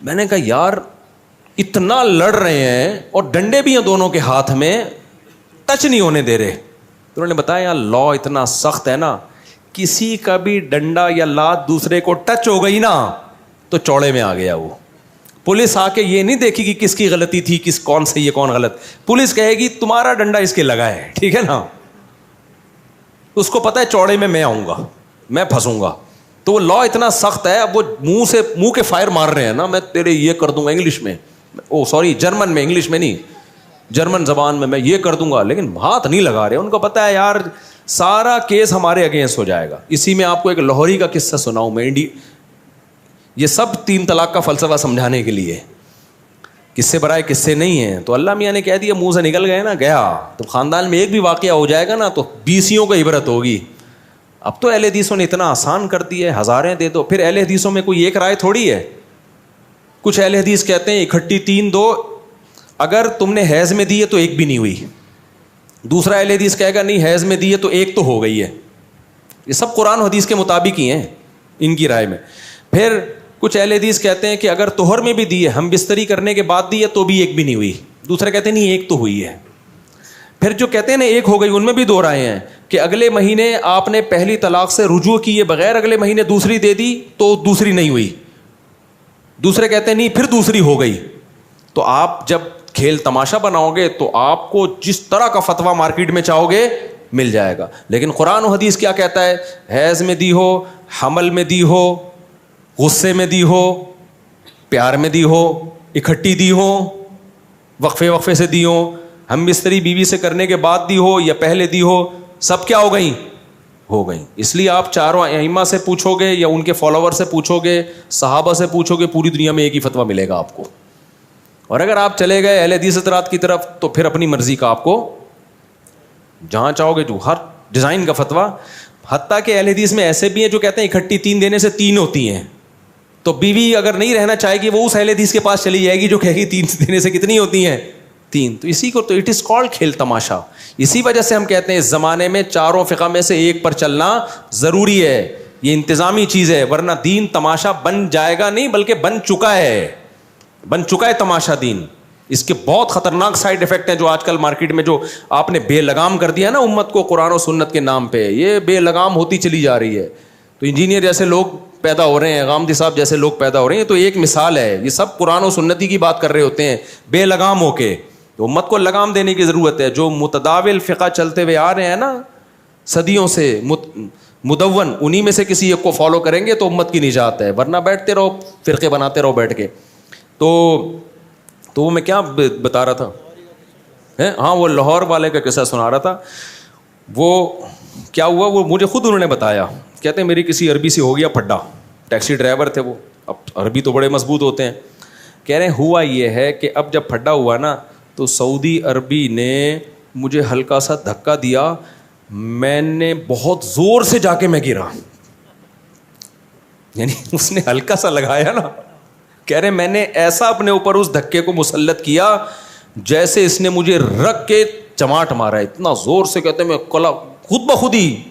A: میں نے کہا یار اتنا لڑ رہے ہیں اور ڈنڈے بھی ہیں دونوں کے ہاتھ میں, ٹچ نہیں ہونے دے رہے. تو انہوں نے بتایا لا اتنا سخت ہے نا, کسی کا بھی ڈنڈا یا لات دوسرے کو ٹچ ہو گئی نا تو چوڑے میں آ گیا وہ. پولیس آ کے یہ نہیں دیکھے گی کس کی غلطی تھی, کون صحیح ہے کون غلط. پولیس کہے گی تمہارا ڈنڈا اس کے لگا ہے, ٹھیک ہے نا. اس کو پتا ہے چوڑے میں آؤں گا, میں پھنسوں گا. تو وہ لا اتنا سخت ہے. اب وہ منہ کے فائر مار رہے ہیں نا, میں تیرے یہ کر دوں گا انگلش میں, جرمن میں, انگلش میں نہیں, جرمن زبان میں یہ کر دوں گا, لیکن ہاتھ نہیں لگا رہے. ان کو پتا ہے یار سارا کیس ہمارے اگینسٹ ہو جائے گا. اسی میں آپ کو ایک لاہوری کا قصہ سناؤں میں, یہ سب 3 طلاق کا فلسفہ سمجھانے کے لیے. قصے برائے قصے نہیں ہیں. تو اللہ میاں نے کہہ دیا منہ سے نکل گئے نا, گیا. تو خاندان میں ایک بھی واقعہ ہو جائے گا نا تو 20 کو عبرت ہوگی. اب تو اہل حدیثوں نے اتنا آسان کر دیا ہے, ہزاریں دے دو. پھر اہل حدیثوں میں کوئی ایک رائے تھوڑی ہے. کچھ اہل حدیث کہتے ہیں اکٹھی 3 دو, اگر تم نے حیض میں دی ہے تو ایک بھی نہیں ہوئی. دوسرا اہل حدیث کہے گا نہیں حیض میں دی ہے تو ایک تو ہو گئی ہے. یہ سب قرآن و حدیث کے مطابق ہی ہیں ان کی رائے میں. پھر کچھ اہل حدیث کہتے ہیں کہ اگر طہر میں بھی دی ہے, ہم بستری کرنے کے بعد دی ہے تو بھی ایک بھی نہیں ہوئی. دوسرے کہتے ہیں نہیں ایک تو ہوئی ہے. پھر جو کہتے ہیں نا ایک ہو گئی, ان میں بھی 2 رائے ہیں کہ اگلے مہینے آپ نے پہلی طلاق سے رجوع کیے بغیر اگلے مہینے دوسری دے دی تو دوسری نہیں ہوئی. دوسرے کہتے ہیں نہیں پھر دوسری ہو گئی. تو آپ جب کھیل تماشا بناؤ گے تو آپ کو جس طرح کا فتویٰ مارکیٹ میں چاہو گے مل جائے گا. لیکن قرآن و حدیث کیا کہتا ہے؟ حیض میں دی ہو, حمل میں دی ہو, غصے میں دی ہو, پیار میں دی ہو, اکٹھی دی ہو, وقفے سے دی ہو, ہم بستری بیوی سے کرنے کے بعد دی ہو یا پہلے دی ہو, سب کیا ہو گئیں؟ ہو گئیں. اس لیے آپ چاروں ائمہ سے پوچھو گے یا ان کے فالوور سے پوچھو گے, صحابہ سے پوچھو گے, پوری دنیا میں ایک ہی فتویٰ ملے گا آپ کو. اور اگر آپ چلے گئے اہل حدیث حضرات کی طرف تو پھر اپنی مرضی کا آپ کو جہاں چاہو گے جو ہر ڈیزائن کا فتویٰ. حتیٰ کہ اہل حدیث میں ایسے بھی ہیں جو کہتے ہیں اکٹھی 3 دینے سے 3 ہوتی ہیں. تو بیوی اگر نہیں رہنا چاہے گی وہ اس اہل حدیث کے پاس چلی جائے گی جو کہے گی 3 دینے سے کتنی ہوتی ہیں؟ 3. تو اسی کو تو اٹ از کالڈ کھیل تماشا. اسی وجہ سے ہم کہتے ہیں اس زمانے میں چاروں فقہ میں سے ایک پر چلنا ضروری ہے. یہ انتظامی چیز ہے, ورنہ دین تماشا بن جائے گا نہیں بلکہ بن چکا ہے تماشا دین. اس کے بہت خطرناک سائیڈ افیکٹ ہیں جو آج کل مارکیٹ میں جو آپ نے بے لگام کر دیا نا امت کو قرآن و سنت کے نام پہ, یہ بے لگام ہوتی چلی جا رہی ہے. تو انجینئر جیسے لوگ پیدا ہو رہے ہیں, غامدی صاحب جیسے لوگ پیدا ہو رہے ہیں, تو ایک مثال ہے. یہ سب قرآن و سنتی کی بات کر رہے ہوتے ہیں بے لگام ہو کے. تو امت کو لگام دینے کی ضرورت ہے. جو متداول فقہ چلتے ہوئے آ رہے ہیں نا صدیوں سے مدون, انہی میں سے کسی ایک کو فالو کریں گے تو امت کی نجات ہے, ورنہ بیٹھتے رہو فرقے بناتے رہو بیٹھ کے. تو وہ میں کیا بتا رہا تھا, ہاں وہ لاہور والے کا قصہ سنا رہا تھا. وہ کیا ہوا, وہ مجھے خود انہوں نے بتایا. کہتے ہیں میری کسی عربی سے ہو گیا پھڈا, ٹیکسی ڈرائیور تھے وہ, اب عربی تو بڑے مضبوط ہوتے ہیں. کہہ رہے ہیں ہوا یہ ہے کہ اب جب پھڈا ہوا نا تو سعودی عربی نے مجھے ہلکا سا دھکا دیا, میں نے بہت زور سے جا کے میں گرا, یعنی اس نے ہلکا سا لگایا نا. کہہ رہے میں نے ایسا اپنے اوپر اس دھکے کو مسلط کیا جیسے اس نے مجھے رکھ کے چماٹ مارا, اتنا زور سے. کہتے ہیں میں خود بخود ہی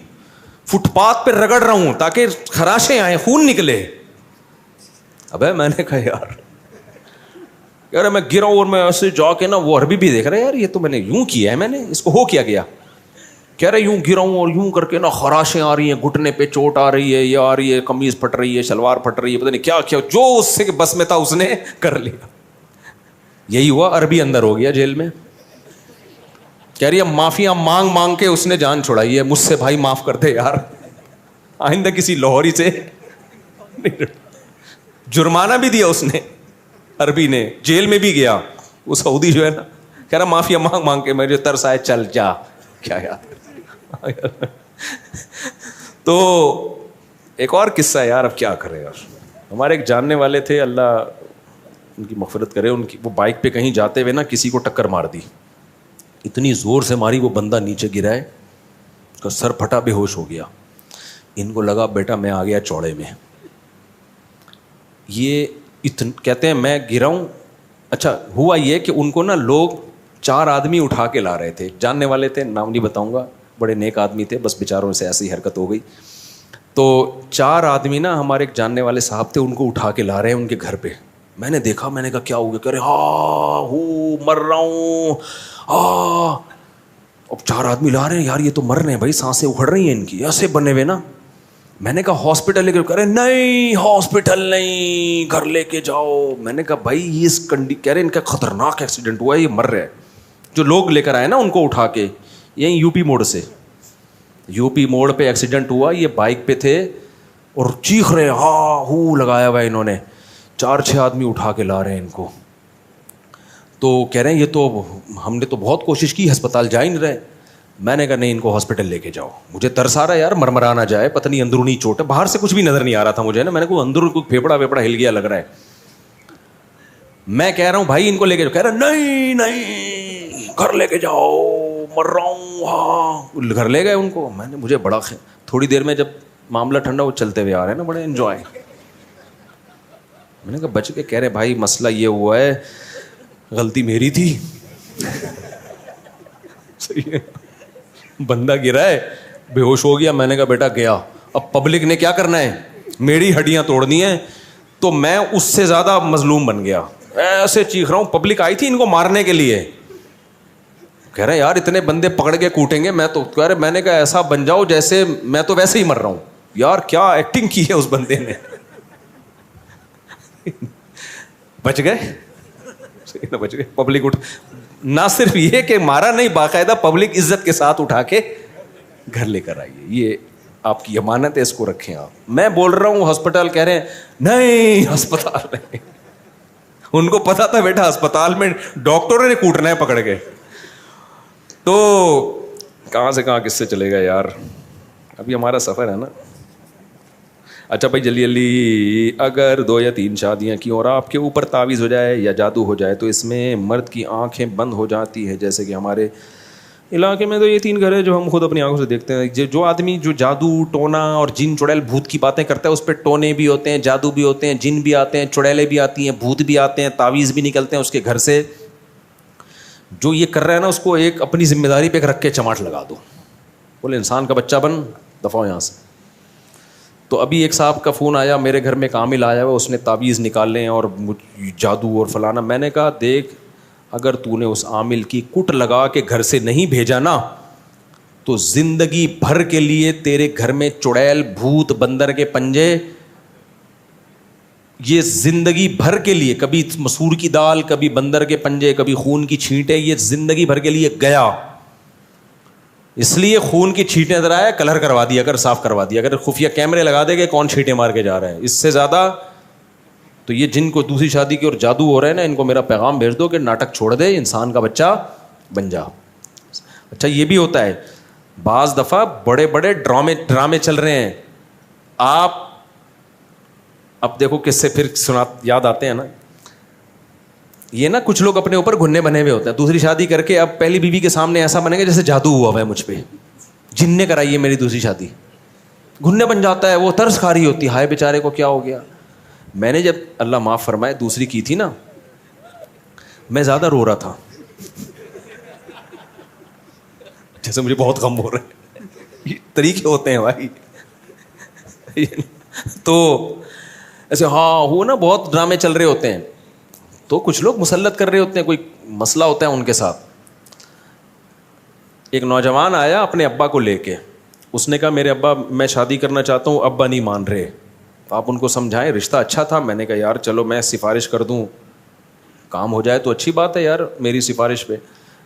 A: فٹ پاتھ پہ رگڑ رہا ہوں تاکہ خراشیں آئیں, خون نکلے. ابے میں نے کہا یار میں گرا ہوں, اور میں ایسے جا کے نا وہ عربی بھی دیکھ رہے یار یہ تو میں نے یوں کیا ہے, میں نے اس کو ہو کیا گیا. کہہ رہے یوں گرا ہوں اور یوں کر کے نا خراشیں آ رہی ہیں, گھٹنے پہ چوٹ آ رہی ہے, یہ آ رہی ہے, قمیض پھٹ رہی ہے, شلوار پھٹ رہی ہے, پتہ نہیں کیا کیا جو اس سے بس میں تھا اس نے کر لیا. یہی ہوا, عربی اندر ہو گیا جیل میں. کہہ رہی ہے معافیاں مانگ مانگ کے اس نے جان چھڑائی ہے, مجھ سے بھائی معاف کر دے یار, آئندہ کسی لاہوری سے. جرمانہ بھی دیا اس نے عربی نے, جیل میں بھی گیا. وہ سعودی جو ہے نا کہہ رہا معافیا مانگ مانگ کے مجھے ترس آئے, چل جا. کیا یار. تو ایک اور قصہ ہے یار, اب کیا کرے یار. ہمارے ایک جاننے والے تھے, اللہ ان کی مغفرت کرے, ان کی وہ بائک پہ کہیں جاتے ہوئے نا کسی کو ٹکر مار دی, اتنی زور سے ماری وہ بندہ نیچے گرا ہے, اس کا سر پھٹا, بے ہوش ہو گیا. ان کو لگا بیٹا میں آ گیا چوڑے میں. یہ کہتے ہیں میں گرا ہوں. اچھا ہوا یہ کہ ان کو نا لوگ 4 آدمی اٹھا کے لا رہے تھے, جاننے والے تھے, نام نہیں بتاؤں گا, بڑے نیک آدمی تھے, بس بیچاروں سے ایسی حرکت ہو گئی. تو 4 آدمی نا ہمارے ایک جاننے والے صاحب تھے, ان کو اٹھا کے لا رہے ہیں ان کے گھر پہ. میں نے دیکھا, میں نے کہا کیا ہو گیا؟ کہہ رہے ہاں ہو مر رہا ہوں. اب 4 آدمی لا رہے ہیں یار, یہ تو مر رہے ہیں بھائی, سانسیں اکھڑ رہی ہیں ان کی, ایسے بنے ہوئے نا. میں نے کہا ہاسپٹل لے کے, کہہ رہے نہیں ہاسپٹل نہیں, گھر لے کے جاؤ. میں نے کہا بھائی یہ اس کہہ رہے ان کا خطرناک ایکسیڈنٹ ہوا ہے, یہ مر رہے ہیں. جو لوگ لے کر آئے نا ان کو اٹھا کے, یہیں یو پی موڑ سے, یو پی موڑ پہ ایکسیڈنٹ ہوا, یہ بائک پہ تھے اور چیخ رہے, ہاں ہو لگایا ہوا ہے انہوں نے. 4-6 آدمی اٹھا کے لا رہے ہیں ان کو. تو کہہ رہے ہیں یہ تو ہم نے تو بہت کوشش کی, ہسپتال جا ہی نہیں رہے. میں نے کہا نہیں ان کو ہاسپٹل لے کے جاؤ. مجھے ترس آ رہا ہے یار, مرمرا نہ جائے, پتہ نہیں اندرونی چوٹ ہے, باہر سے کچھ بھی نظر نہیں آ رہا تھا مجھے نا. میں نے کہا اندر کوئی پھیپڑا ویپڑا ہل گیا لگ رہا ہے. میں کہہ رہا ہوں بھائی ان کو لے کے جاؤ. کہہ رہا نہیں گھر لے کے جاؤ, مر رہا ہوں. ہاں گھر لے گئے ان کو. میں نے مجھے بڑا تھوڑی دیر میں جب معاملہ ٹھنڈا, وہ چلتے ہوئے آ رہے ہیں نا, بڑے انجوائے. میں نے کہا بچ کے. کہہ رہے بھائی مسئلہ یہ ہوا ہے, غلطی میری تھی. صحیح ہے, بندہ گرا ہے, بے ہوش ہو گیا. میں نے کہا بیٹا گیا, اب پبلک نے کیا کرنا ہے, میری ہڈیاں توڑنی ہیں. تو میں اس سے زیادہ مظلوم بن گیا, ایسے چیخ رہا ہوں. پبلک آئی تھی ان کو مارنے کے لیے. کہہ رہے یار اتنے بندے پکڑ کے کوٹیں گے, میں تو کہہ رہے, میں نے کہا ایسا بن جاؤ جیسے میں تو ویسے ہی مر رہا ہوں. یار کیا ایکٹنگ کی ہے اس بندے نے. بچ گئے, بچ گئے. پبلک نہ صرف یہ کہ مارا نہیں, باقاعدہ پبلک عزت کے ساتھ اٹھا کے گھر لے کر آئیے. یہ آپ کی امانت ہے, اس کو رکھیں آپ. میں بول رہا ہوں ہسپتال, کہہ رہے ہیں نہیں ہسپتال نہیں. ان کو پتا تھا بیٹا ہسپتال میں ڈاکٹروں نے کوٹنا ہے پکڑ کے. تو کہاں سے کہاں کس سے چلے گا یار, ابھی ہمارا سفر ہے نا. اچھا بھائی جلدی جلدی, اگر 2 یا 3 شادیاں کی اور آپ کے اوپر تعویذ ہو جائے یا جادو ہو جائے تو اس میں مرد کی آنکھیں بند ہو جاتی ہے. جیسے کہ ہمارے علاقے میں تو یہ 3 گھر ہے جو ہم خود اپنی آنکھوں سے دیکھتے ہیں. جو آدمی جو جادو ٹونا اور جن چڑیل بھوت کی باتیں کرتا ہے, اس پہ ٹونے بھی ہوتے ہیں, جادو بھی ہوتے ہیں, جن بھی آتے ہیں, چڑیلیں بھی آتی ہیں, بھوت بھی آتے ہیں, تعویذ بھی نکلتے ہیں اس کے گھر سے. جو یہ کر رہا ہے نا اس کو ایک اپنی ذمہ داری پہ رکھ کے چماٹ لگا دو, بولے انسان کا بچہ بن, دفعہ یہاں سے. تو ابھی ایک صاحب کا فون آیا, میرے گھر میں کامل آیا ہوا, اس نے تعویذ نکالے ہیں اور جادو اور فلانا. میں نے کہا دیکھ, اگر تو نے اس عامل کی کٹ لگا کے گھر سے نہیں بھیجا نا, تو زندگی بھر کے لیے تیرے گھر میں چڑیل, بھوت, بندر کے پنجے, یہ زندگی بھر کے لیے, کبھی مسور کی دال, کبھی بندر کے پنجے, کبھی خون کی چھینٹیں, یہ زندگی بھر کے لیے گیا. اس لیے خون کی چھینٹیں ادھر آئے, کلر کروا دیا کر, صاف کروا دیا کر, خفیہ کیمرے لگا دے کہ کون چھینٹیں مار کے جا رہا ہے. اس سے زیادہ تو یہ جن کو دوسری شادی کی اور جادو ہو رہے ہیں نا, ان کو میرا پیغام بھیج دو کہ ناٹک چھوڑ دے, انسان کا بچہ بن جا. اچھا یہ بھی ہوتا ہے بعض دفعہ, بڑے بڑے ڈرامے چل رہے ہیں. آپ اب دیکھو کس سے پھر یاد آتے ہیں نا, یہ نا کچھ لوگ اپنے اوپر گھننے بنے ہوئے ہوتے ہیں. دوسری شادی کر کے اب پہلی بیوی کے سامنے ایسا بنے گا جیسے جادو ہوا ہوا ہے مجھ پہ, جن نے کرائی ہے میری دوسری شادی. گھننے بن جاتا ہے, وہ ترس کھا رہی ہوتی, ہائے بیچارے کو کیا ہو گیا. میں نے جب اللہ معاف فرمائے دوسری کی تھی نا, میں زیادہ رو رہا تھا, جیسے مجھے بہت غم ہو رہا ہے. یہ طریقے ہوتے ہیں بھائی. تو ایسے ہاں وہ نا بہت ڈرامے چل رہے ہوتے ہیں, تو کچھ لوگ مسلط کر رہے ہوتے ہیں, کوئی مسئلہ ہوتا ہے ان کے ساتھ. ایک نوجوان آیا اپنے ابا کو لے کے, اس نے کہا میرے ابا میں شادی کرنا چاہتا ہوں, ابا نہیں مان رہے, آپ ان کو سمجھائیں. رشتہ اچھا تھا. میں نے کہا یار چلو میں سفارش کر دوں, کام ہو جائے تو اچھی بات ہے یار میری سفارش پہ.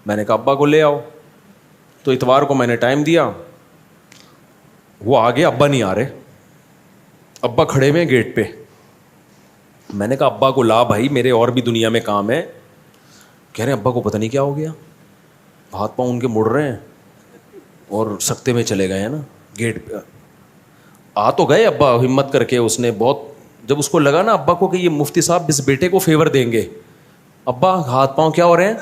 A: میں نے کہا ابا کو لے آؤ. تو اتوار کو میں نے ٹائم دیا, وہ آگے, ابا نہیں آ رہے, ابا کھڑے ہوئے گیٹ پہ. میں نے کہا ابا کو لا بھائی, میرے اور بھی دنیا میں کام ہے. کہہ رہے ہیں ابا کو پتہ نہیں کیا ہو گیا, ہاتھ پاؤں ان کے مڑ رہے ہیں اور سکتے میں چلے گئے ہیں نا گیٹ پہ. آ تو گئے ابا ہمت کر کے, اس نے بہت, جب اس کو لگا نا ابا کو کہ یہ مفتی صاحب اس بیٹے کو فیور دیں گے, ابا ہاتھ پاؤں کیا ہو رہے ہیں,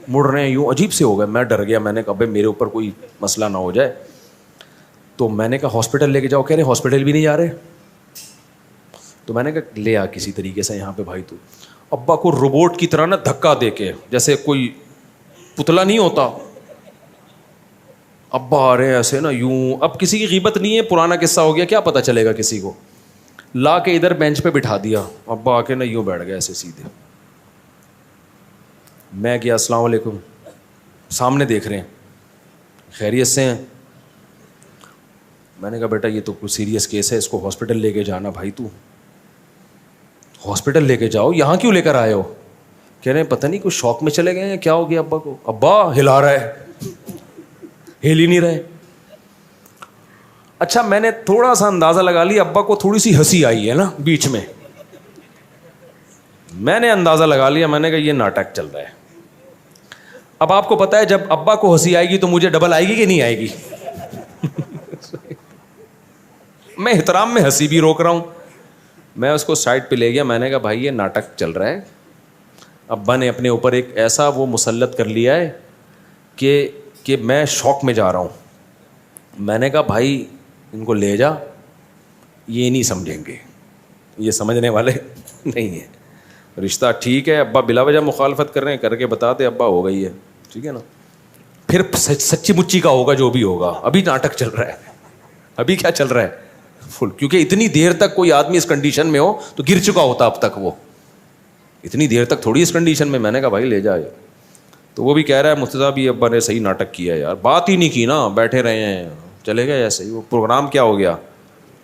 A: مڑ رہے ہیں, یوں عجیب سے ہو گئے. میں ڈر گیا, میں نے کہا بھائی میرے اوپر کوئی مسئلہ نہ ہو جائے. تو میں نے کہا ہاسپٹل لے کے جاؤ. کہہ رہے ہاسپٹل بھی نہیں جا رہے. تو میں نے کہا لے آ کسی طریقے سے یہاں پہ بھائی. تو ابا کو روبوٹ کی طرح نا دھکا دے کے, جیسے کوئی پتلا نہیں ہوتا, ابا آ رہے ہیں ایسے نا یوں. اب کسی کی غیبت نہیں ہے, پرانا قصہ ہو گیا, کیا پتہ چلے گا کسی کو. لا کے ادھر بینچ پہ بٹھا دیا, ابا آ کے نا یوں بیٹھ گئے ایسے سیدھے. میں کیا السلام علیکم, سامنے دیکھ رہے ہیں, خیریت سے ہیں. میں نے کہا بیٹا یہ تو کچھ سیریس کیس ہے, اس کو ہاسپٹل لے کے جانا. بھائی تو ہاسپٹل لے کے جاؤ, یہاں کیوں لے کر آئے ہو؟ کہہ رہے ہیں پتہ نہیں کچھ شوق میں چلے گئے ہیں, کیا ہو گیا ابا کو؟ ابا ہلا رہا ہے, ہل ہی نہیں رہے. اچھا میں نے تھوڑا سا اندازہ لگا لیا, ابا کو تھوڑی سی ہنسی آئی ہے نا بیچ میں. میں نے اندازہ لگا لیا, میں نے کہا یہ ناٹک چل رہا ہے. اب آپ کو پتہ ہے جب ابا کو ہنسی آئے گی تو مجھے ڈبل آئے گی کہ نہیں آئے گی؟ میں احترام میں ہنسی بھی روک رہا ہوں. میں اس کو سائڈ پہ لے گیا, میں نے کہا بھائی یہ ناٹک چل رہا ہے. ابا نے اپنے اوپر ایک ایسا وہ مسلط کر لیا ہے کہ میں شوق میں جا رہا ہوں. میں نے کہا بھائی ان کو لے جا, یہ نہیں سمجھیں گے, یہ سمجھنے والے نہیں ہیں. رشتہ ٹھیک ہے, ابا بلا وجہ مخالفت کر رہے ہیں, کر کے بتا دے ابا ہو گئی ہے, ٹھیک ہے نا. پھر سچی مچی کا ہوگا جو بھی ہوگا. ابھی ناٹک چل رہا ہے, ابھی کیا چل رہا ہے فل, کیونکہ اتنی دیر تک کوئی آدمی اس کنڈیشن میں ہو تو گر چکا ہوتا اب تک. وہ اتنی دیر تک تھوڑی اس کنڈیشن میں. میں نے کہا بھائی لے جائے. تو وہ بھی کہہ رہا ہے مفتی صاحب یہ ابا نے صحیح ناٹک کیا ہے یار, بات ہی نہیں کی نا, بیٹھے رہے ہیں, چلے گئے ایسے ہی. وہ پروگرام کیا ہو گیا,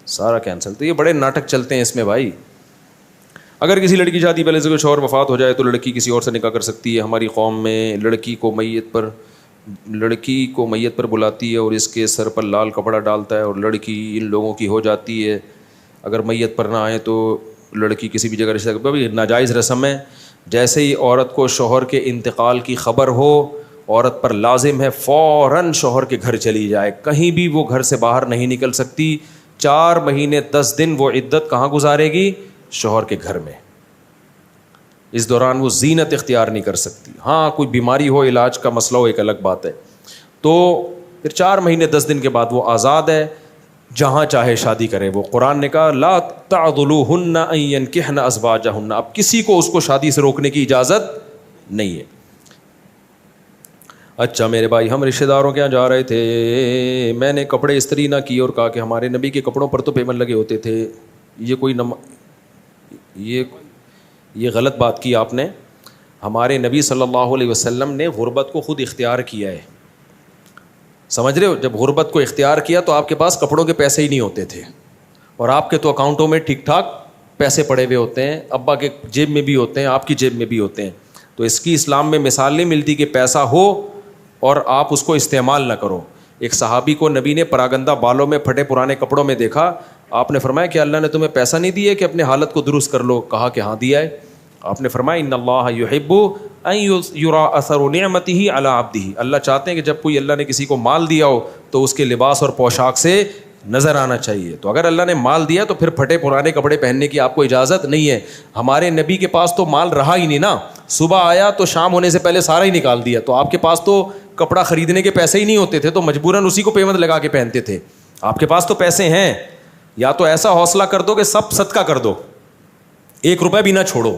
A: سارا کینسل. تو یہ بڑے ناٹک چلتے ہیں اس میں بھائی. اگر کسی لڑکی شادی پہلے سے کوئی شوہر وفات ہو جائے تو لڑکی کسی اور سے نکاح کر سکتی ہے. ہماری قوم میں لڑکی کو میت پر بلاتی ہے اور اس کے سر پر لال کپڑا ڈالتا ہے اور لڑکی ان لوگوں کی ہو جاتی ہے. اگر میت پر نہ آئے تو لڑکی کسی بھی جگہ رشتہ بھی ناجائز رسم ہے. جیسے ہی عورت کو شوہر کے انتقال کی خبر ہو, عورت پر لازم ہے فوراً شوہر کے گھر چلی جائے. کہیں بھی وہ گھر سے باہر نہیں نکل سکتی. 4 مہینے 10 دن وہ عدت کہاں گزارے گی؟ شوہر کے گھر میں. اس دوران وہ زینت اختیار نہیں کر سکتی. ہاں کوئی بیماری ہو, علاج کا مسئلہ ہو, ایک الگ بات ہے. تو پھر 4 مہینے 10 دن کے بعد وہ آزاد ہے, جہاں چاہے شادی کرے. وہ قرآن نے کہا لا تعضلوہن ان ینکحن ازواجہن, اب کسی کو اس کو شادی سے روکنے کی اجازت نہیں ہے. اچھا میرے بھائی, ہم رشتہ داروں کے یہاں جا رہے تھے, میں نے کپڑے استری نہ کیے اور کہا کہ ہمارے نبی کے کپڑوں پر تو پیمن لگے ہوتے تھے. یہ غلط بات کی آپ نے. ہمارے نبی صلی اللہ علیہ وسلم نے غربت کو خود اختیار کیا ہے, سمجھ رہے ہو. جب غربت کو اختیار کیا تو آپ کے پاس کپڑوں کے پیسے ہی نہیں ہوتے تھے, اور آپ کے تو اکاؤنٹوں میں ٹھیک ٹھاک پیسے پڑے ہوئے ہوتے ہیں, ابا کے جیب میں بھی ہوتے ہیں, آپ کی جیب میں بھی ہوتے ہیں. تو اس کی اسلام میں مثال نہیں ملتی کہ پیسہ ہو اور آپ اس کو استعمال نہ کرو. ایک صحابی کو نبی نے پراگندہ بالوں میں پھٹے پرانے کپڑوں میں دیکھا. آپ نے فرمایا کہ اللہ نے تمہیں پیسہ نہیں دیا کہ اپنے حالت کو درست کر لو؟ کہا کہ ہاں دیا ہے. آپ نے فرمایا ان اللہ یحب ان یرا اثر نعمتہ علی عبدہ, اللہ چاہتے ہیں کہ جب کوئی اللہ نے کسی کو مال دیا ہو تو اس کے لباس اور پوشاک سے نظر آنا چاہیے. تو اگر اللہ نے مال دیا تو پھر پھٹے پرانے کپڑے پہننے کی آپ کو اجازت نہیں ہے. ہمارے نبی کے پاس تو مال رہا ہی نہیں نا, صبح آیا تو شام ہونے سے پہلے سارا ہی نکال دیا. تو آپ کے پاس تو کپڑا خریدنے کے پیسے ہی نہیں ہوتے تھے, تو مجبوراً اسی کو پیمند لگا کے پہنتے تھے. آپ کے پاس تو پیسے ہیں, یا تو ایسا حوصلہ کر دو کہ سب صدقہ کر دو, 1 روپے بھی نہ چھوڑو.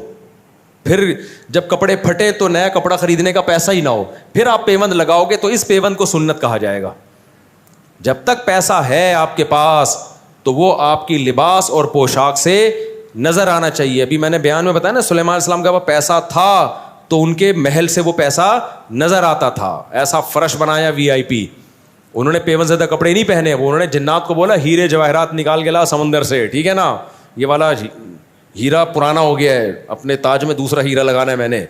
A: پھر جب کپڑے پھٹے تو نیا کپڑا خریدنے کا پیسہ ہی نہ ہو, پھر آپ پیوند لگاؤ گے تو اس پیوند کو سنت کہا جائے گا. جب تک پیسہ ہے آپ کے پاس تو وہ آپ کی لباس اور پوشاک سے نظر آنا چاہیے. ابھی میں نے بیان میں بتایا نا, سلیمان علیہ السلام کا وہ پیسہ تھا تو ان کے محل سے وہ پیسہ نظر آتا تھا. ایسا فرش بنایا VIP, انہوں نے پیوند زدہ کپڑے نہیں پہنے, وہ انہوں نے جنات کو بولا ہیرے جواہرات نکال کے لا سمندر سے, ٹھیک ہے نا, یہ والا ہیرا پرانا ہو گیا ہے, اپنے تاج میں دوسرا ہیرا لگانا ہے میں نے,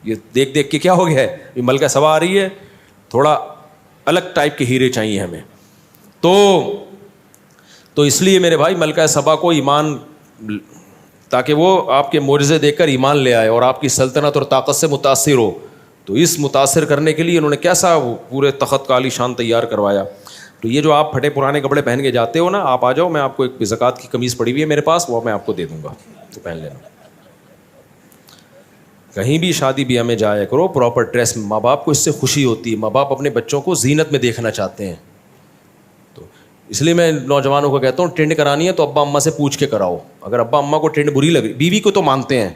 A: یہ دیکھ دیکھ کے کیا ہو گیا ہے, یہ ملکہ سبا آ رہی ہے, تھوڑا الگ ٹائپ کے ہیرے چاہیے ہمیں. تو اس لیے میرے بھائی ملکہ سبا کو ایمان, تاکہ وہ آپ کے معجزے دیکھ کر ایمان لے آئے اور آپ کی سلطنت اور طاقت سے متاثر ہو. تو اس متاثر کرنے کے لیے انہوں نے کیسا پورے تخت کا عالی شان تیار کروایا. تو یہ جو آپ پھٹے پرانے کپڑے پہن کے جاتے ہو نا, آپ آ جاؤ, میں آپ کو ایک زکوٰۃ کی قمیص پڑی ہوئی ہے میرے پاس, وہ میں آپ کو دے دوں گا, تو پہن لینا. کہیں بھی شادی بیاہ میں جایا کرو پراپر ڈریس میں, ماں باپ کو اس سے خوشی ہوتی ہے. ماں باپ اپنے بچوں کو زینت میں دیکھنا چاہتے ہیں. تو اس لیے میں نوجوانوں کو کہتا ہوں ٹرینڈ کرانی ہے تو ابا اماں سے پوچھ کے کراؤ. اگر ابا اماں کو ٹرینڈ بری لگ رہی, بیوی کو تو مانتے ہیں,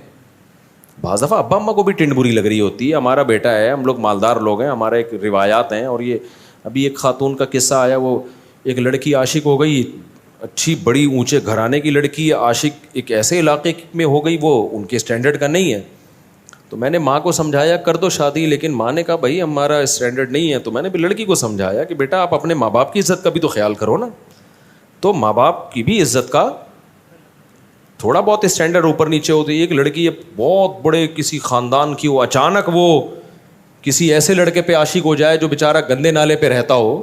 A: بعض دفعہ ابا اماں کو بھی ٹرینڈ بری لگ رہی ہوتی ہے. ہمارا بیٹا ہے, ہم لوگ مالدار لوگ ہیں, ہمارے ایک روایات ہیں, اور یہ ابھی ایک خاتون کا قصہ آیا, وہ ایک لڑکی عاشق ہو گئی, اچھی بڑی اونچے گھرانے کی لڑکی, عاشق ایک ایسے علاقے میں ہو گئی وہ ان کے اسٹینڈرڈ کا نہیں ہے. تو میں نے ماں کو سمجھایا کر دو شادی, لیکن ماں نے کہا بھائی ہمارا اسٹینڈرڈ نہیں ہے. تو میں نے بھی لڑکی کو سمجھایا کہ بیٹا آپ اپنے ماں باپ کی عزت کا بھی تو خیال کرو نا. تو ماں باپ کی بھی عزت کا تھوڑا بہت اسٹینڈرڈ اوپر نیچے ہوتی ہے. ایک لڑکی بہت بڑے کسی خاندان کی ہو, اچانک وہ کسی ایسے لڑکے پہ عاشق ہو جائے جو بیچارہ گندے نالے پہ رہتا ہو.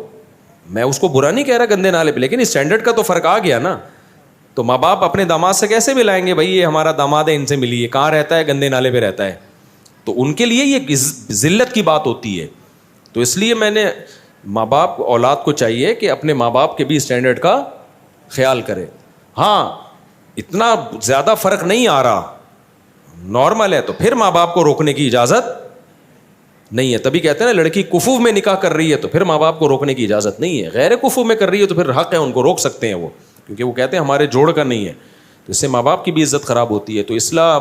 A: میں اس کو برا نہیں کہہ رہا گندے نالے پہ, لیکن اسٹینڈرڈ کا تو فرق آ گیا نا. تو ماں باپ اپنے داماد سے کیسے ملائیں گے بھائی یہ ہمارا داماد ہے ان سے ملیے, کہاں رہتا ہے, گندے نالے پہ رہتا ہے. تو ان کے لیے یہ ذلت کی بات ہوتی ہے. تو اس لیے میں نے ماں باپ اولاد کو چاہیے کہ اپنے ماں باپ کے بھی اسٹینڈرڈ کا خیال کرے. ہاں اتنا زیادہ فرق نہیں آ رہا, نارمل ہے, تو پھر ماں باپ کو روکنے کی اجازت نہیں ہے. تبھی کہتے ہیں نا لڑکی کفو میں نکاح کر رہی ہے تو پھر ماں باپ کو روکنے کی اجازت نہیں ہے. غیر کفو میں کر رہی ہے تو پھر حق ہے, ان کو روک سکتے ہیں وہ, کیونکہ وہ کہتے ہیں ہمارے جوڑ کا نہیں ہے. تو اس سے ماں باپ کی بھی عزت خراب ہوتی ہے. تو اصلاح,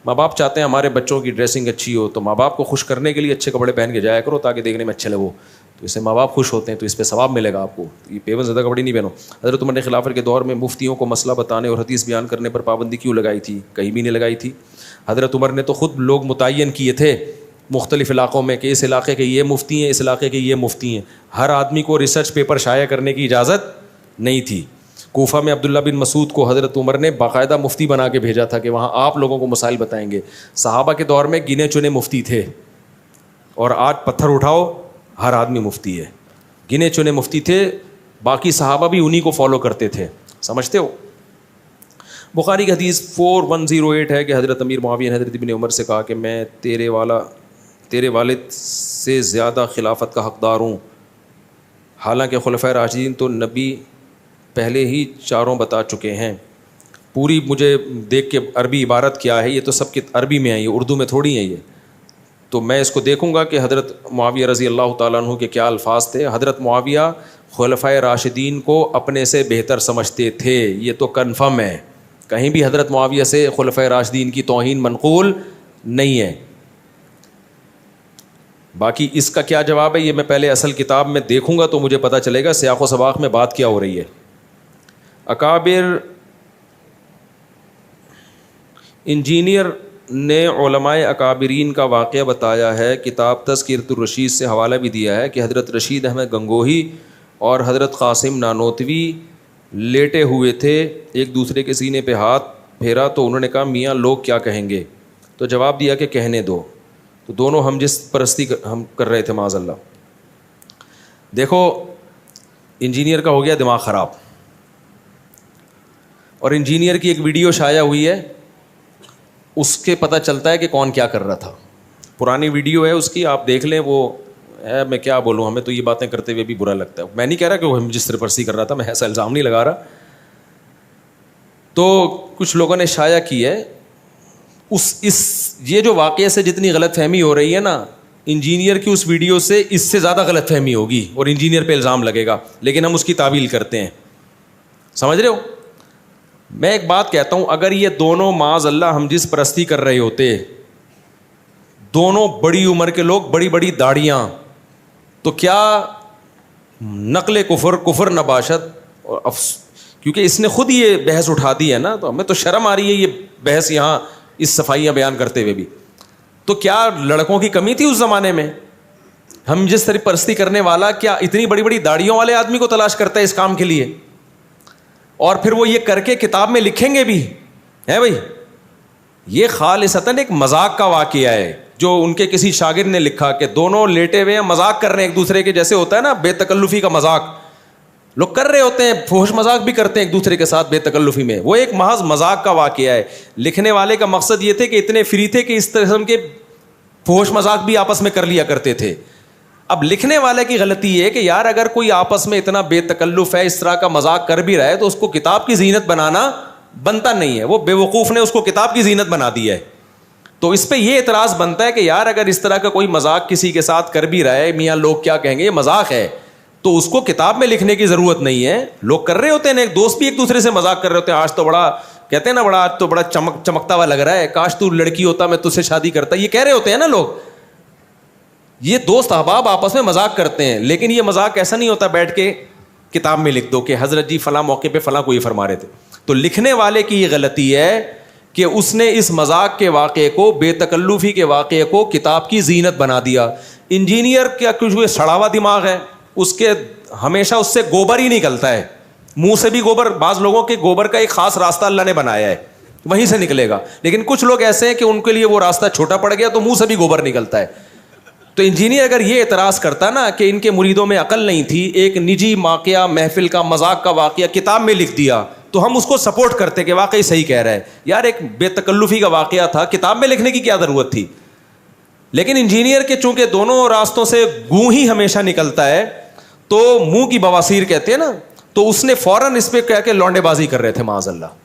A: ماں باپ چاہتے ہیں ہمارے بچوں کی ڈریسنگ اچھی ہو, تو ماں باپ کو خوش کرنے کے لیے اچھے کپڑے پہن کے جایا کرو تاکہ دیکھنے میں اچھے لگو. تو اس سے ماں باپ خوش ہوتے ہیں, تو اس پہ ثواب ملے گا آپ کو. یہ پیون زدہ کپڑے نہیں پہنو. حضرت عمر نے خلافت کے دور میں مفتیوں کو مسئلہ بتانے اور حدیث بیان کرنے پر پابندی کیوں لگائی تھی؟ کہیں بھی نہیں لگائی تھی. حضرت عمر نے تو خود لوگ متعین کیے تھے مختلف علاقوں میں کہ اس علاقے کے یہ مفتی ہیں, اس علاقے کے یہ مفتی ہیں. ہر آدمی کو ریسرچ پیپر شائع کرنے کی اجازت نہیں تھی. کوفہ میں عبداللہ بن مسعود کو حضرت عمر نے باقاعدہ مفتی بنا کے بھیجا تھا کہ وہاں آپ لوگوں کو مسائل بتائیں گے. صحابہ کے دور میں گنے چنے مفتی تھے, اور آج پتھر اٹھاؤ ہر آدمی مفتی ہے. گنے چنے مفتی تھے, باقی صحابہ بھی انہی کو فالو کرتے تھے. سمجھتے ہو؟ بخاری کی حدیث 4108 ہے کہ حضرت امیر معاویہ نے حضرت ابن عمر سے کہا کہ میں تیرے والد سے زیادہ خلافت کا حقدار ہوں. حالانکہ خلفائے راشدین تو نبی پہلے ہی چاروں بتا چکے ہیں. پوری مجھے دیکھ کے عربی عبارت کیا ہے, یہ تو سب کی عربی میں ہے, یہ اردو میں تھوڑی ہیں یہ. تو میں اس کو دیکھوں گا کہ حضرت معاویہ رضی اللہ تعالیٰ عنہ کے کیا الفاظ تھے. حضرت معاویہ خلفائے راشدین کو اپنے سے بہتر سمجھتے تھے, یہ تو کنفرم ہے. کہیں بھی حضرت معاویہ سے خلفائے راشدین کی توہین منقول نہیں ہے. باقی اس کا کیا جواب ہے یہ میں پہلے اصل کتاب میں دیکھوں گا تو مجھے پتہ چلے گا سیاق و سباق میں بات کیا ہو رہی ہے. اکابر انجینئر نے علماء اکابرین کا واقعہ بتایا ہے. کتاب تذکرۃ الرشید سے حوالہ بھی دیا ہے کہ حضرت رشید احمد گنگوہی اور حضرت قاسم نانوتوی لیٹے ہوئے تھے, ایک دوسرے کے سینے پہ ہاتھ پھیرا تو انہوں نے کہا میاں لوگ کیا کہیں گے؟ تو جواب دیا کہ کہنے دو. تو دونوں ہم جس پرستی ہم کر رہے تھے معاذ اللہ. دیکھو انجینئر کا ہو گیا دماغ خراب, اور انجینئر کی ایک ویڈیو شائع ہوئی ہے, اس کے پتہ چلتا ہے کہ کون کیا کر رہا تھا. پرانی ویڈیو ہے اس کی, آپ دیکھ لیں. وہ میں کیا بولوں, ہمیں تو یہ باتیں کرتے ہوئے بھی برا لگتا ہے. میں نہیں کہہ رہا کہ وہ جس طرح پرسی کر رہا تھا, میں ایسا الزام نہیں لگا رہا. تو کچھ لوگوں نے شائع کی ہے یہ جو واقعے سے جتنی غلط فہمی ہو رہی ہے نا, انجینئر کی اس ویڈیو سے اس سے زیادہ غلط فہمی ہوگی اور انجینئر پہ الزام لگے گا, لیکن ہم اس کی تعویل کرتے ہیں. سمجھ رہے ہو؟ میں ایک بات کہتا ہوں, اگر یہ دونوں معاذ اللہ ہم جس پرستی کر رہے ہوتے, دونوں بڑی عمر کے لوگ, بڑی بڑی داڑیاں, تو کیا نقل کفر نباشت, اور کیونکہ اس نے خود یہ بحث اٹھا دی ہے نا, تو ہمیں تو شرم آ رہی ہے یہ بحث یہاں اس صفائیاں بیان کرتے ہوئے بھی. تو کیا لڑکوں کی کمی تھی اس زمانے میں؟ ہم جس طرح پرستی کرنے والا کیا اتنی بڑی بڑی داڑیوں والے آدمی کو تلاش کرتا ہے اس کام کے لیے, اور پھر وہ یہ کر کے کتاب میں لکھیں گے بھی ہے بھائی. یہ خالصتاً ایک مذاق کا واقعہ ہے جو ان کے کسی شاگرد نے لکھا کہ دونوں لیٹے ہوئے ہیں, مذاق کر رہے ہیں ایک دوسرے کے, جیسے ہوتا ہے نا بے تکلفی کا مذاق لوگ کر رہے ہوتے ہیں, فحش مذاق بھی کرتے ہیں ایک دوسرے کے ساتھ بے تکلفی میں. وہ ایک محض مذاق کا واقعہ ہے. لکھنے والے کا مقصد یہ تھے کہ اتنے فری تھے کہ اس قسم کے فحش مذاق بھی آپس میں کر لیا کرتے تھے. اب لکھنے والے کی غلطی یہ ہے کہ یار اگر کوئی آپس میں اتنا بے تکلف ہے, اس طرح کا مذاق کر بھی رہا ہے, تو اس کو کتاب کی زینت بنانا بنتا نہیں ہے. وہ بے وقوف نے اس کو کتاب کی زینت بنا دی ہے. تو اس پہ یہ اعتراض بنتا ہے کہ یار اگر اس طرح کا کوئی مذاق کسی کے ساتھ کر بھی رہا ہے, میاں لوگ کیا کہیں گے, یہ مذاق ہے, تو اس کو کتاب میں لکھنے کی ضرورت نہیں ہے. لوگ کر رہے ہوتے ہیں, ایک دوست بھی ایک دوسرے سے مذاق کر رہے ہوتے ہیں, آج تو بڑا کہتے ہیں نا, بڑا آج تو بڑا چمکتا ہوا لگ رہا ہے, کاش تو لڑکی ہوتا میں تجھ سے شادی کرتا, یہ کہہ رہے ہوتے ہیں نا لوگ. یہ دوست احباب آپس میں مذاق کرتے ہیں, لیکن یہ مذاق ایسا نہیں ہوتا بیٹھ کے کتاب میں لکھ دو کہ حضرت جی فلاں موقع پہ فلاں کو یہ فرما رہے تھے. تو لکھنے والے کی یہ غلطی ہے کہ اس نے اس مذاق کے واقعے کو, بے تکلفی کے واقعے کو کتاب کی زینت بنا دیا. انجینئر کیا کچھ سڑا ہوا دماغ ہے, اس کے ہمیشہ اس سے گوبر ہی نکلتا ہے, منہ سے بھی گوبر. بعض لوگوں کے گوبر کا ایک خاص راستہ اللہ نے بنایا ہے, وہیں سے نکلے گا. لیکن کچھ لوگ ایسے ہیں کہ ان کے لیے وہ راستہ چھوٹا پڑ گیا تو منہ سے بھی گوبر نکلتا ہے. تو انجینئر اگر یہ اعتراض کرتا نا کہ ان کے مریدوں میں عقل نہیں تھی, ایک نجی واقعہ, محفل کا مذاق کا واقعہ کتاب میں لکھ دیا, تو ہم اس کو سپورٹ کرتے کہ واقعی صحیح کہہ رہا ہے. یار ایک بے تکلفی کا واقعہ تھا, کتاب میں لکھنے کی کیا ضرورت تھی؟ لیکن انجینئر کے چونکہ دونوں راستوں سے گوں ہی ہمیشہ نکلتا ہے, تو منہ کی بواسیر کہتے ہیں نا, تو اس نے فوراً اس پہ کہہ کے لونڈے بازی کر رہے تھے معاذ اللہ.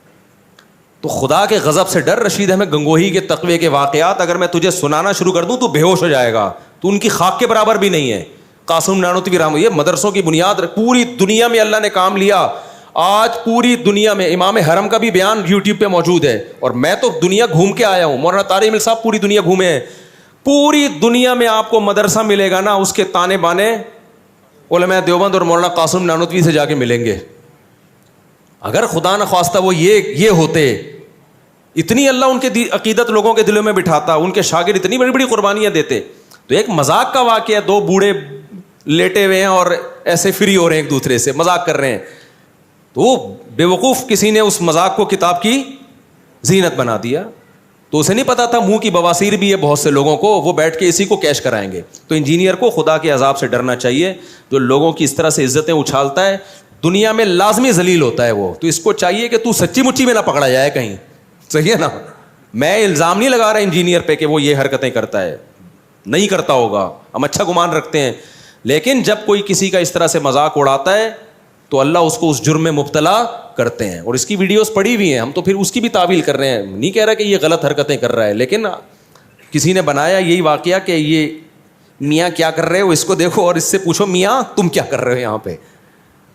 A: تو خدا کے غضب سے ڈر. رشید احمد گنگوہی کے تقوی کے واقعات اگر میں تجھے سنانا شروع کر دوں تو بے ہوش ہو جائے گا, تو ان کی خاک کے برابر بھی نہیں ہے. قاسم نانوتوی رحمہ, یہ مدرسوں کی بنیاد, پوری دنیا میں اللہ نے کام لیا. آج پوری دنیا میں امام حرم کا بھی بیان یوٹیوب پہ موجود ہے, اور میں تو دنیا گھوم کے آیا ہوں. مولانا طارق مل صاحب پوری دنیا گھومے ہیں. پوری دنیا میں آپ کو مدرسہ ملے گا نا, اس کے تانے بانے علماء دیوبند اور مولانا قاسم نانوتوی سے جا کے ملیں گے. اگر خدا نخواستہ وہ یہ ہوتے, اتنی اللہ ان کے عقیدت لوگوں کے دلوں میں بٹھاتا, ان کے شاگرد اتنی بڑی بڑی قربانیاں دیتے. تو ایک مذاق کا واقعہ, دو بوڑھے لیٹے ہوئے ہیں اور ایسے فری ہو رہے ہیں ایک دوسرے سے, مذاق کر رہے ہیں, تو بے وقوف کسی نے اس مذاق کو کتاب کی زینت بنا دیا. تو اسے نہیں پتا تھا منہ کی بواسیر بھی ہے بہت سے لوگوں کو, وہ بیٹھ کے اسی کو کیش کرائیں گے. تو انجینئر کو خدا کے عذاب سے ڈرنا چاہیے. جو لوگوں کی اس طرح سے عزتیں اچھالتا ہے, دنیا میں لازمی ذلیل ہوتا ہے وہ. تو اس کو چاہیے کہ تو سچی مچی میں نہ پکڑا جائے کہیں, صحیح ہے نا. میں الزام نہیں لگا رہا انجینئر پہ کہ وہ یہ حرکتیں کرتا ہے, نہیں کرتا ہوگا, ہم اچھا گمان رکھتے ہیں. لیکن جب کوئی کسی کا اس طرح سے مذاق اڑاتا ہے تو اللہ اس کو اس جرم میں مبتلا کرتے ہیں. اور اس کی ویڈیوز پڑی ہوئی ہیں, ہم تو پھر اس کی بھی تعویل کر رہے ہیں. نہیں کہہ رہا کہ یہ غلط حرکتیں کر رہا ہے, لیکن کسی نے بنایا یہی واقعہ کہ یہ میاں کیا کر رہے ہو, اس کو دیکھو اور اس سے پوچھو میاں تم کیا کر رہے ہو یہاں پہ.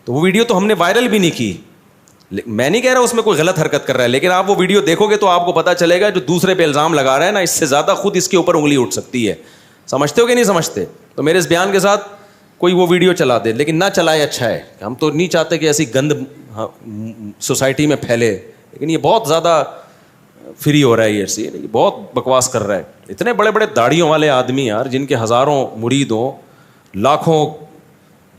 A: تو وہ ویڈیو تو ہم نے وائرل بھی نہیں کی. میں نہیں کہہ رہا اس میں کوئی غلط حرکت کر رہا ہے, لیکن آپ وہ ویڈیو دیکھو گے تو آپ کو پتا چلے گا جو دوسرے پہ الزام لگا رہا ہے نا, اس سے زیادہ خود اس کے اوپر انگلی اٹھ سکتی ہے. سمجھتے ہو کہ نہیں سمجھتے؟ تو میرے اس بیان کے ساتھ کوئی وہ ویڈیو چلا دے, لیکن نہ چلائے اچھا ہے. ہم تو نہیں چاہتے کہ ایسی گند سوسائٹی میں پھیلے, لیکن یہ بہت زیادہ فری ہو رہا ہے, یہ بہت بکواس کر رہا ہے. اتنے بڑے بڑے داڑھیوں والے آدمی یار, جن کے ہزاروں مرید ہوں, لاکھوں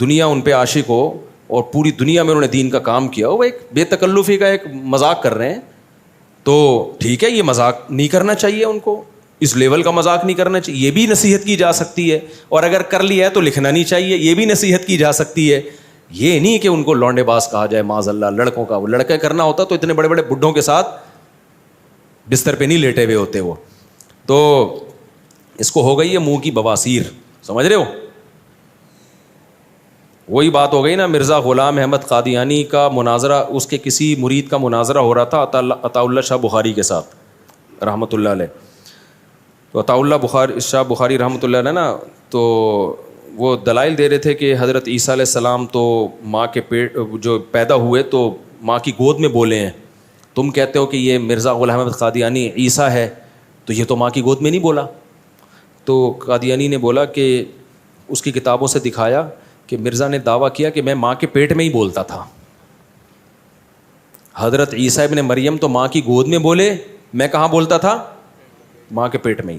A: دنیا ان پہ عاشق ہو, اور پوری دنیا میں انہوں نے دین کا کام کیا, وہ ایک بے تکلفی کا ایک مذاق کر رہے ہیں. تو ٹھیک ہے, یہ مذاق نہیں کرنا چاہیے ان کو, اس لیول کا مذاق نہیں کرنا چاہیے. یہ بھی نصیحت کی جا سکتی ہے, اور اگر کر لیا ہے تو لکھنا نہیں چاہیے, یہ بھی نصیحت کی جا سکتی ہے. یہ نہیں کہ ان کو لونڈے باز کہا جائے معاذ اللہ. لڑکوں کا, وہ لڑکے کرنا ہوتا تو اتنے بڑے بڑے بڈھوں کے ساتھ بستر پہ نہیں لیٹے ہوئے ہوتے وہ. تو اس کو ہو گئی ہے منہ کی بواسیر, سمجھ رہے ہو؟ وہی بات ہو گئی نا, مرزا غلام احمد قادیانی کا مناظرہ, اس کے کسی مرید کا مناظرہ ہو رہا تھا عطا اللہ شاہ بخاری کے ساتھ رحمۃ اللہ علیہ. تو عطا اللہ شاہ بخاری رحمۃ اللہ علیہ نا, تو وہ دلائل دے رہے تھے کہ حضرت عیسیٰ علیہ السلام تو ماں کے پیٹ جو پیدا ہوئے تو ماں کی گود میں بولے ہیں. تم کہتے ہو کہ یہ مرزا غلام احمد قادیانی عیسیٰ ہے, تو یہ تو ماں کی گود میں نہیں بولا. تو قادیانی نے بولا کہ اس کی کتابوں سے دکھایا کہ مرزا نے دعویٰ کیا کہ میں ماں کے پیٹ میں ہی بولتا تھا. حضرت عیسیٰ ابن مریم تو ماں کی گود میں بولے, میں کہاں بولتا تھا؟ ماں کے پیٹ میں ہی.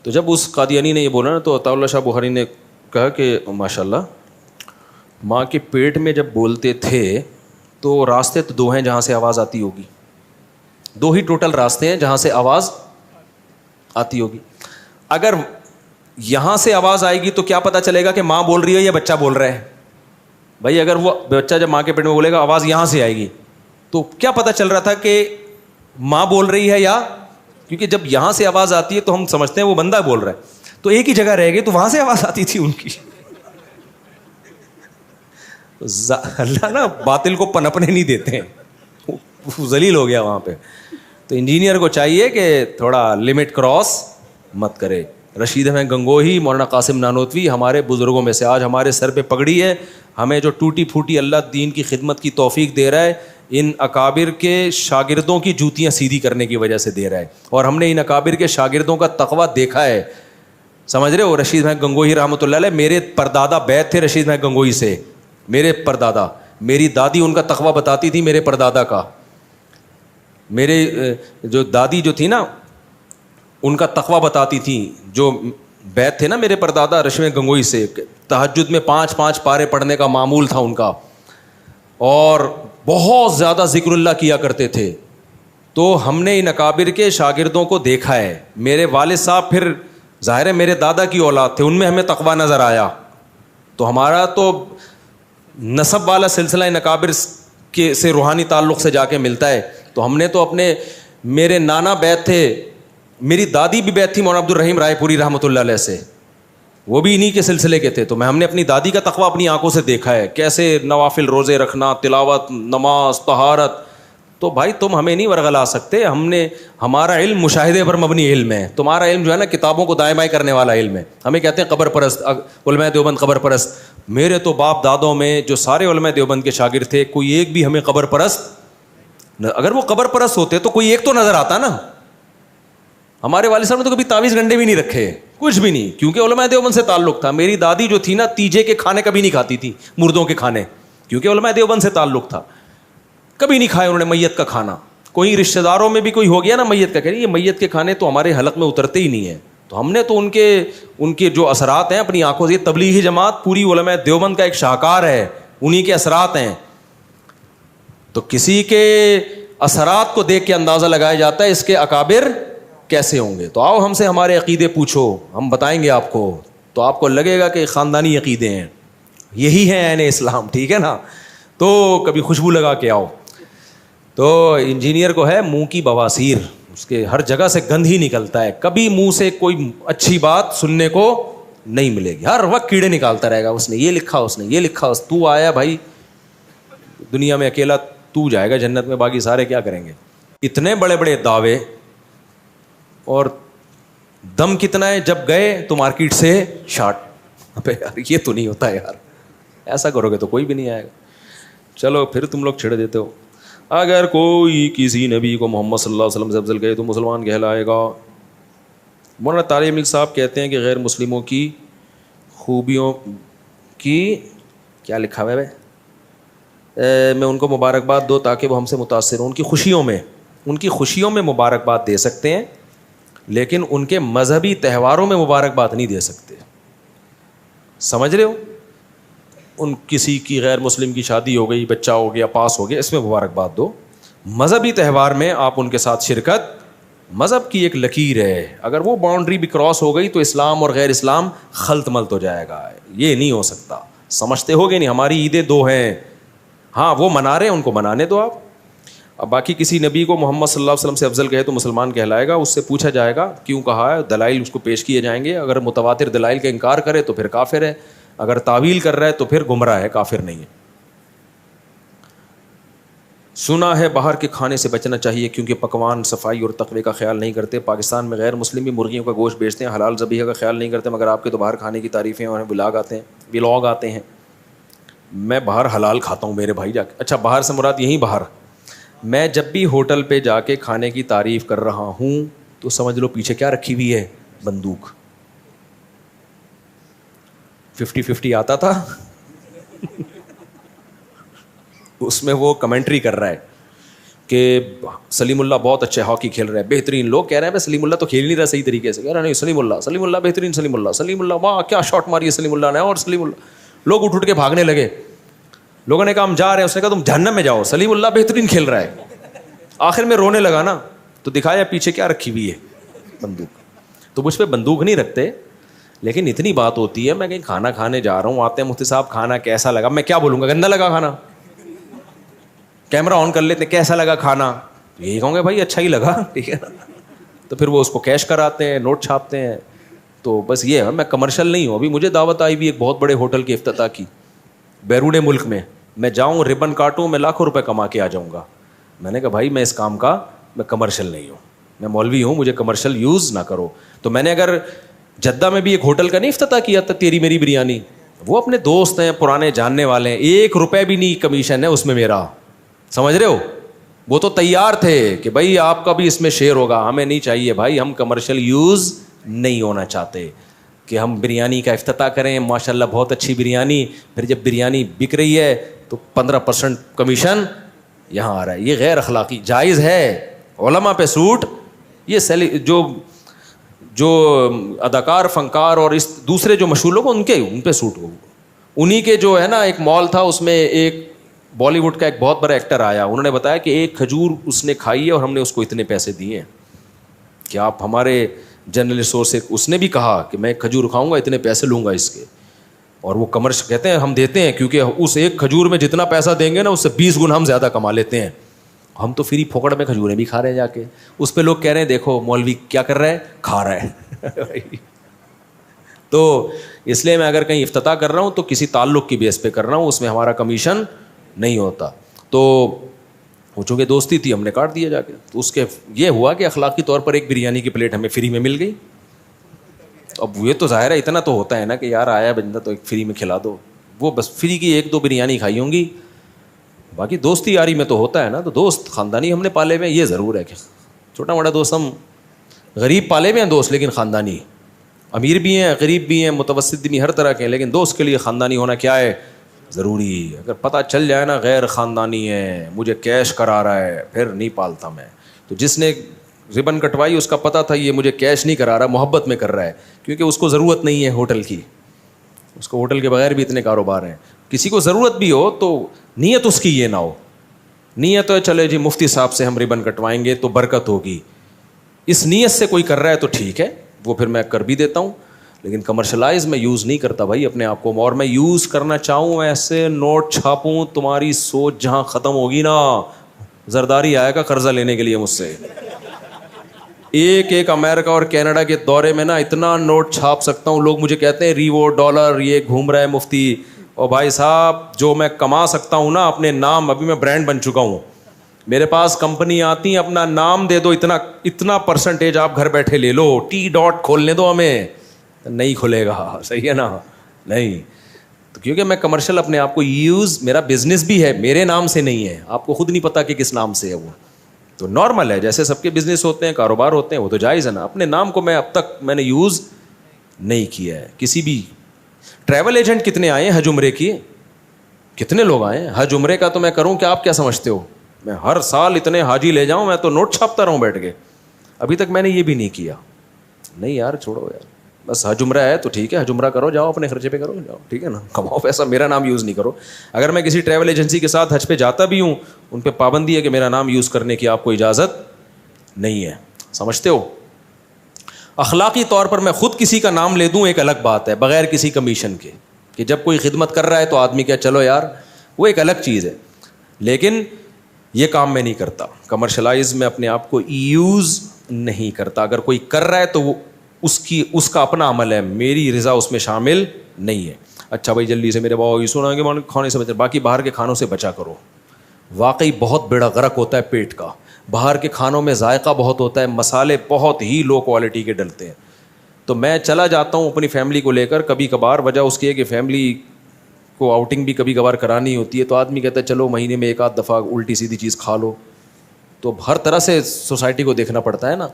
A: تو جب اس قادیانی نے یہ بولا نا, تو عطا اللہ شاہ بخاری نے کہا کہ ماشاء اللہ, ماں کے پیٹ میں جب بولتے تھے تو راستے تو دو ہیں جہاں سے آواز آتی ہوگی, دو ہی ٹوٹل راستے ہیں جہاں سے آواز آتی ہوگی. اگر یہاں سے آواز آئے گی تو کیا پتہ چلے گا کہ ماں بول رہی ہے یا بچہ بول رہا ہے؟ بھائی اگر وہ بچہ جب ماں کے پیٹ میں بولے گا آواز یہاں سے آئے گی, تو کیا پتہ چل رہا تھا کہ ماں بول رہی ہے یا, کیونکہ جب یہاں سے آواز آتی ہے تو ہم سمجھتے ہیں وہ بندہ بول رہا ہے, تو ایک ہی جگہ رہ گئی, تو وہاں سے آواز آتی تھی ان کی. اللہ نا باطل کو پنپنے نہیں دیتے ہیں, ذلیل ہو گیا وہاں پہ. تو انجینئر کو چاہیے کہ تھوڑا لمٹ کراس مت کرے. رشید احمد گنگوہی, مولانا قاسم نانوتوی ہمارے بزرگوں میں سے, آج ہمارے سر پہ پگڑی ہے, ہمیں جو ٹوٹی پھوٹی اللہ دین کی خدمت کی توفیق دے رہا ہے, ان اکابر کے شاگردوں کی جوتیاں سیدھی کرنے کی وجہ سے دے رہا ہے. اور ہم نے ان اکابر کے شاگردوں کا تقویٰ دیکھا ہے, سمجھ رہے ہو؟ رشید بھائی گنگوہی رحمۃ اللہ علیہ میرے پردادا بیت تھے رشید بھائی گنگوہی سے، میرے پردادا، میری دادی ان کا تقویٰ بتاتی تھی میرے پردادا کا، میرے جو دادی جو تھی نا ان کا تقویٰ بتاتی تھی، جو بیت تھے نا میرے پردادا رشید گنگوہی سے، تہجد میں 5 پارے پڑھنے کا معمول تھا ان کا، اور بہت زیادہ ذکر اللہ کیا کرتے تھے. تو ہم نے ان اکابر کے شاگردوں کو دیکھا ہے. میرے والد صاحب پھر ظاہر ہے میرے دادا کی اولاد تھے، ان میں ہمیں تقویٰ نظر آیا. تو ہمارا تو نسب والا سلسلہ ان اکابر کے سے روحانی تعلق سے جا کے ملتا ہے. تو ہم نے تو اپنے، میرے نانا بیت تھے، میری دادی بھی بیت تھی مولانا عبد الرحیم رائے پوری رحمۃ اللہ علیہ سے، وہ بھی انہی کے سلسلے کے تھے. تو ہم نے اپنی دادی کا تقویٰ اپنی آنکھوں سے دیکھا ہے، کیسے نوافل روزے رکھنا، تلاوت، نماز، طہارت. تو بھائی تم ہمیں نہیں ورغلا سکتے، ہمارا علم مشاہدے پر مبنی علم ہے. تمہارا علم جو ہے نا کتابوں کو دائیں بائیں کرنے والا علم ہے. ہمیں کہتے ہیں قبر پرست، علماء دیوبند قبر پرست. میرے تو باپ دادوں میں جو سارے علماء دیوبند کے شاگرد تھے کوئی ایک بھی ہمیں قبر پرست، اگر وہ قبر پرست ہوتے تو کوئی ایک تو نظر آتا نا. ہمارے والد صاحب نے تو کبھی تعویذ گنڈے بھی نہیں رکھے، کچھ بھی نہیں، کیونکہ علماء دیوبند سے تعلق تھا. میری دادی جو تھی نا تیجے کے کھانے کبھی نہیں کھاتی تھی، مردوں کے کھانے، کیونکہ علماء دیوبند سے تعلق تھا. کبھی نہیں کھایا انہوں نے میت کا کھانا. کوئی رشتہ داروں میں بھی کوئی ہو گیا نا میت کا، کہہ رہی یہ میت کے کھانے تو ہمارے حلق میں اترتے ہی نہیں ہیں. تو ہم نے تو ان کے جو اثرات ہیں اپنی آنکھوں سے، یہ تبلیغی جماعت پوری علماء دیوبند کا ایک شاہکار ہے، انہی کے اثرات ہیں. تو کسی کے اثرات کو دیکھ کے اندازہ لگایا جاتا ہے اس کے اکابر کیسے ہوں گے. تو آؤ ہم سے ہمارے عقیدے پوچھو، ہم بتائیں گے آپ کو. تو آپ کو لگے گا کہ خاندانی عقیدے ہیں، یہی ہیں عین اسلام، ٹھیک ہے نا. تو کبھی خوشبو لگا کے آؤ. تو انجینئر کو ہے منہ کی بواسیر، اس کے ہر جگہ سے گند ہی نکلتا ہے، کبھی منہ سے کوئی اچھی بات سننے کو نہیں ملے گی، ہر وقت کیڑے نکالتا رہے گا. اس نے یہ لکھا، اس نے یہ لکھا، تو آیا بھائی دنیا میں اکیلا تو جائے گا جنت میں، باقی سارے کیا کریں گے. اتنے بڑے بڑے دعوے، اور دم کتنا ہے جب گئے تو مارکیٹ سے شارٹ. ابے یار یہ تو نہیں ہوتا یار، ایسا کرو گے تو کوئی بھی نہیں آئے گا. چلو پھر تم لوگ چھڑ دیتے ہو. اگر کوئی کسی نبی کو محمد صلی اللہ علیہ وسلم سے افضل کہے تو مسلمان کہلائے گا. مولانا طارق مل صاحب کہتے ہیں کہ غیر مسلموں کی خوبیوں کی کیا لکھا ہوا ہے، میں ان کو مبارکباد دو تاکہ وہ ہم سے متاثر ہوں. ان کی خوشیوں میں مبارکباد دے سکتے ہیں، لیکن ان کے مذہبی تہواروں میں مبارکباد نہیں دے سکتے. سمجھ رہے ہو؟ ان کسی کی غیر مسلم کی شادی ہو گئی، بچہ ہو گیا، پاس ہو گیا، اس میں مبارکباد دو. مذہبی تہوار میں آپ ان کے ساتھ شرکت، مذہب کی ایک لکیر ہے، اگر وہ باؤنڈری بھی کراس ہو گئی تو اسلام اور غیر اسلام خلط ملط ہو جائے گا. یہ نہیں ہو سکتا. سمجھتے ہو گے نہیں، ہماری عیدیں دو ہیں، ہاں وہ منا رہے ہیں، ان کو منانے دو آپ. اب باقی کسی نبی کو محمد صلی اللہ علیہ وسلم سے افضل کہے تو مسلمان کہلائے گا. اس سے پوچھا جائے گا کیوں کہا ہے، دلائل اس کو پیش کیے جائیں گے. اگر متواتر دلائل کا انکار کرے تو پھر کافر ہے، اگر تعویل کر رہا ہے تو پھر گمراہ ہے، کافر نہیں ہے. سنا ہے باہر کے کھانے سے بچنا چاہیے کیونکہ پکوان صفائی اور تقوی کا خیال نہیں کرتے. پاکستان میں غیر مسلم بھی مرغیوں کا گوشت بیچتے ہیں، حلال ذبیحہ کا خیال نہیں کرتے، مگر آپ کے تو باہر کھانے کی تعریفیں اور ولاگ آتے ہیں. میں باہر حلال کھاتا ہوں میرے بھائی جا کے. اچھا باہر سے مراد یہیں باہر، میں جب بھی ہوٹل پہ جا کے کھانے کی تعریف کر رہا ہوں تو سمجھ لو پیچھے کیا رکھی ہوئی ہے، بندوق. 50-50 آتا تھا اس میں وہ کمنٹری کر رہا ہے کہ سلیم اللہ بہت اچھے ہاکی کھیل رہے ہیں، بہترین. لوگ کہہ رہے ہیں سلیم اللہ تو کھیل نہیں رہا صحیح طریقے سے، کہہ رہا نہیں سلیم اللہ بہترین، سلیم اللہ واہ کیا شاٹ ماری ہے سلیم اللہ نے، اور سلیم اللہ. لوگ اٹھ کے بھاگنے لگے. لوگوں نے کہا ہم جا رہے ہیں، اس نے کہا تم جہنم میں جاؤ، سلیم اللہ بہترین کھیل رہا ہے. آخر میں رونے لگا نا تو دکھایا پیچھے کیا رکھی ہوئی ہے، بندوق. تو مجھ پہ بندوق نہیں رکھتے، لیکن اتنی بات ہوتی ہے میں کہیں کھانا کھانے جا رہا ہوں، آتے ہیں مفتی صاحب کھانا کیسا لگا، میں کیا بولوں گا، گندا لگا کھانا. کیمرہ آن کر لیتے کیسا لگا کھانا، یہی کہوں گے بھائی اچھا ہی لگا، ٹھیک ہے نا. تو پھر وہ اس کو کیش کراتے ہیں، نوٹ چھاپتے ہیں. تو بس یہ ہے، میں کمرشل نہیں ہوں. ابھی مجھے دعوت آئی بھی ایک بہت بڑے ہوٹل کی افتتاح کی بیرون ملک میں، میں جاؤں ربن کاٹوں، میں لاکھوں روپے کما کے آ جاؤں گا. میں نے کہا بھائی میں اس کام کا، میں کمرشل نہیں ہوں، میں مولوی ہوں، مجھے کمرشل یوز نہ کرو. تو میں نے اگر جدہ میں بھی ایک ہوٹل کا نہیں افتتاح کیا تھا، تیری میری بریانی، وہ اپنے دوست ہیں، پرانے جاننے والے ہیں، 1 روپے بھی نہیں کمیشن ہے اس میں میرا. سمجھ رہے ہو؟ وہ تو تیار تھے کہ بھائی آپ کا بھی اس میں شیئر ہوگا. ہمیں نہیں چاہیے بھائی، ہم کمرشل یوز نہیں ہونا چاہتے. کہ ہم بریانی کا افتتاح کریں, ماشاء اللہ بہت اچھی بریانی, پھر جب بریانی بک رہی ہے تو 15% کمیشن یہاں آ رہا ہے. یہ غیر اخلاقی. جائز ہے علماء پہ سوٹ, یہ جو اداکار فنکار اور اس دوسرے جو مشہور لوگ ان پہ سوٹ ہو. انہی کے جو ہے نا ایک مال تھا, اس میں ایک بالی ووڈ کا ایک بہت بڑا ایکٹر آیا, انہوں نے بتایا کہ ایک کھجور اس نے کھائی ہے اور ہم نے اس کو اتنے پیسے دیے ہیں کہ آپ ہمارے جنرل اسٹور سے. اس نے بھی کہا کہ میں ایک کھجور کھاؤں گا اتنے پیسے لوں گا اس کے, اور وہ کمرشل کہتے ہیں ہم دیتے ہیں کیونکہ اس ایک کھجور میں جتنا پیسہ دیں گے نا اس سے 20 گنا ہم زیادہ کما لیتے ہیں. ہم تو فری پھوکڑ میں کھجوریں بھی کھا رہے ہیں جا کے. اس پہ لوگ کہہ رہے ہیں دیکھو مولوی کیا کر رہا ہے, کھا رہا ہے. تو اس لیے میں اگر کہیں افتتاح کر رہا ہوں تو کسی تعلق کی بیس پہ کر رہا ہوں, اس میں ہمارا کمیشن نہیں ہوتا. تو وہ چونکہ دوستی تھی ہم نے کاٹ دیا جا کے. تو اس کے یہ ہوا کہ اخلاقی طور پر ایک بریانی کی پلیٹ ہمیں فری میں مل گئی. اب یہ تو ظاہر ہے اتنا تو ہوتا ہے نا کہ یار آیا بندہ تو ایک فری میں کھلا دو. وہ بس فری کی 1-2 بریانی کھائی ہوں گی, باقی دوستی یاری میں تو ہوتا ہے نا. تو دوست خاندانی ہم نے پالے ہوئے ہیں, یہ ضرور ہے کہ چھوٹا موٹا دوست ہم غریب پالے ہوئے ہیں دوست, لیکن خاندانی. امیر بھی ہیں, غریب بھی ہیں, متوسط بھی, ہر طرح کے ہیں, لیکن دوست کے لیے خاندانی ہونا کیا ہے, ضروری ہے. اگر پتہ چل جائے نا غیر خاندانی ہے, مجھے کیش کرا رہا ہے, پھر نہیں پالتا میں. تو جس نے ربن کٹوائی اس کا پتہ تھا یہ مجھے کیش نہیں کرا رہا, محبت میں کر رہا ہے, کیونکہ اس کو ضرورت نہیں ہے ہوٹل کی. اس کو ہوٹل کے بغیر بھی اتنے کاروبار ہیں. کسی کو ضرورت بھی ہو تو نیت اس کی یہ نہ ہو, نیت ہے چلے جی مفتی صاحب سے ہم ربن کٹوائیں گے تو برکت ہوگی, اس نیت سے کوئی کر رہا ہے تو ٹھیک ہے, وہ پھر میں کر بھی دیتا ہوں. لیکن کمرشلائز میں یوز نہیں کرتا بھائی اپنے آپ کو. اور میں یوز کرنا چاہوں ایسے نوٹ چھاپوں, تمہاری سوچ جہاں ختم ہوگی نا, زرداری آئے گا قرضہ لینے کے لیے مجھ سے. ایک امریکہ اور کینیڈا کے دورے میں نا اتنا نوٹ چھاپ سکتا ہوں. لوگ مجھے کہتے ہیں ریوو ڈالر یہ گھوم رہا ہے مفتی. اور بھائی صاحب جو میں کما سکتا ہوں نا اپنے نام, ابھی میں برانڈ بن چکا ہوں, میرے پاس کمپنی آتی ہیں اپنا نام دے دو, اتنا پرسنٹیج آپ گھر بیٹھے لے لو, ٹی ڈاٹ کھولنے دو ہمیں, نہیں کھلے گا. صحیح ہے نا, نہیں. تو کیونکہ میں کمرشل اپنے آپ کو یوز, میرا بزنس بھی ہے, میرے نام سے نہیں ہے, آپ کو خود نہیں پتا کہ کس نام سے ہے وہ. تو نارمل ہے, جیسے سب کے بزنس ہوتے ہیں, کاروبار ہوتے ہیں, وہ تو جائز ہے نا. اپنے نام کو میں اب تک میں نے یوز نہیں کیا ہے کسی بھی. ٹریول ایجنٹ کتنے آئے ہیں حج عمرے کی, کتنے لوگ آئے ہیں حج عمرے کا, تو میں کروں کہ آپ کیا سمجھتے ہو میں ہر سال اتنے حاجی لے جاؤں, میں تو نوٹ چھاپتا رہوں بیٹھ کے. ابھی تک میں نے یہ بھی نہیں کیا. نہیں یار چھوڑو یار, بس حج عمرہ ہے تو ٹھیک ہے, حج عمرہ کرو, جاؤ اپنے خرچے پہ کرو, جاؤ ٹھیک ہے نا, کماؤ پیسہ, میرا نام یوز نہیں کرو. اگر میں کسی ٹریول ایجنسی کے ساتھ حج پہ جاتا بھی ہوں, ان پہ پابندی ہے کہ میرا نام یوز کرنے کی آپ کو اجازت نہیں ہے. سمجھتے ہو؟ اخلاقی طور پر میں خود کسی کا نام لے دوں ایک الگ بات ہے, بغیر کسی کمیشن کے, کہ جب کوئی خدمت کر رہا ہے تو آدمی کیا چلو یار, وہ ایک الگ چیز ہے. لیکن یہ کام میں نہیں کرتا, کمرشلائز میں اپنے آپ کو یوز نہیں کرتا. اگر کوئی کر رہا ہے تو وہ اس کا اپنا عمل ہے, میری رضا اس میں شامل نہیں ہے. اچھا بھائی جلدی سے میرے باؤ یہ سنا کہ کھانے سے بچا, باقی باہر کے کھانوں سے بچا کرو. واقعی بہت بڑا غرق ہوتا ہے پیٹ کا. باہر کے کھانوں میں ذائقہ بہت ہوتا ہے, مسالے بہت ہی لو کوالٹی کے ڈلتے ہیں. تو میں چلا جاتا ہوں اپنی فیملی کو لے کر کبھی کبھار, وجہ اس کی ہے کہ فیملی کو آؤٹنگ بھی کبھی کبھار کرانی ہوتی ہے. تو آدمی کہتا ہے چلو مہینے میں 1-8 دفعہ الٹی سیدھی چیز کھا لو, تو ہر طرح سے سوسائٹی کو دیکھنا پڑتا ہے نا,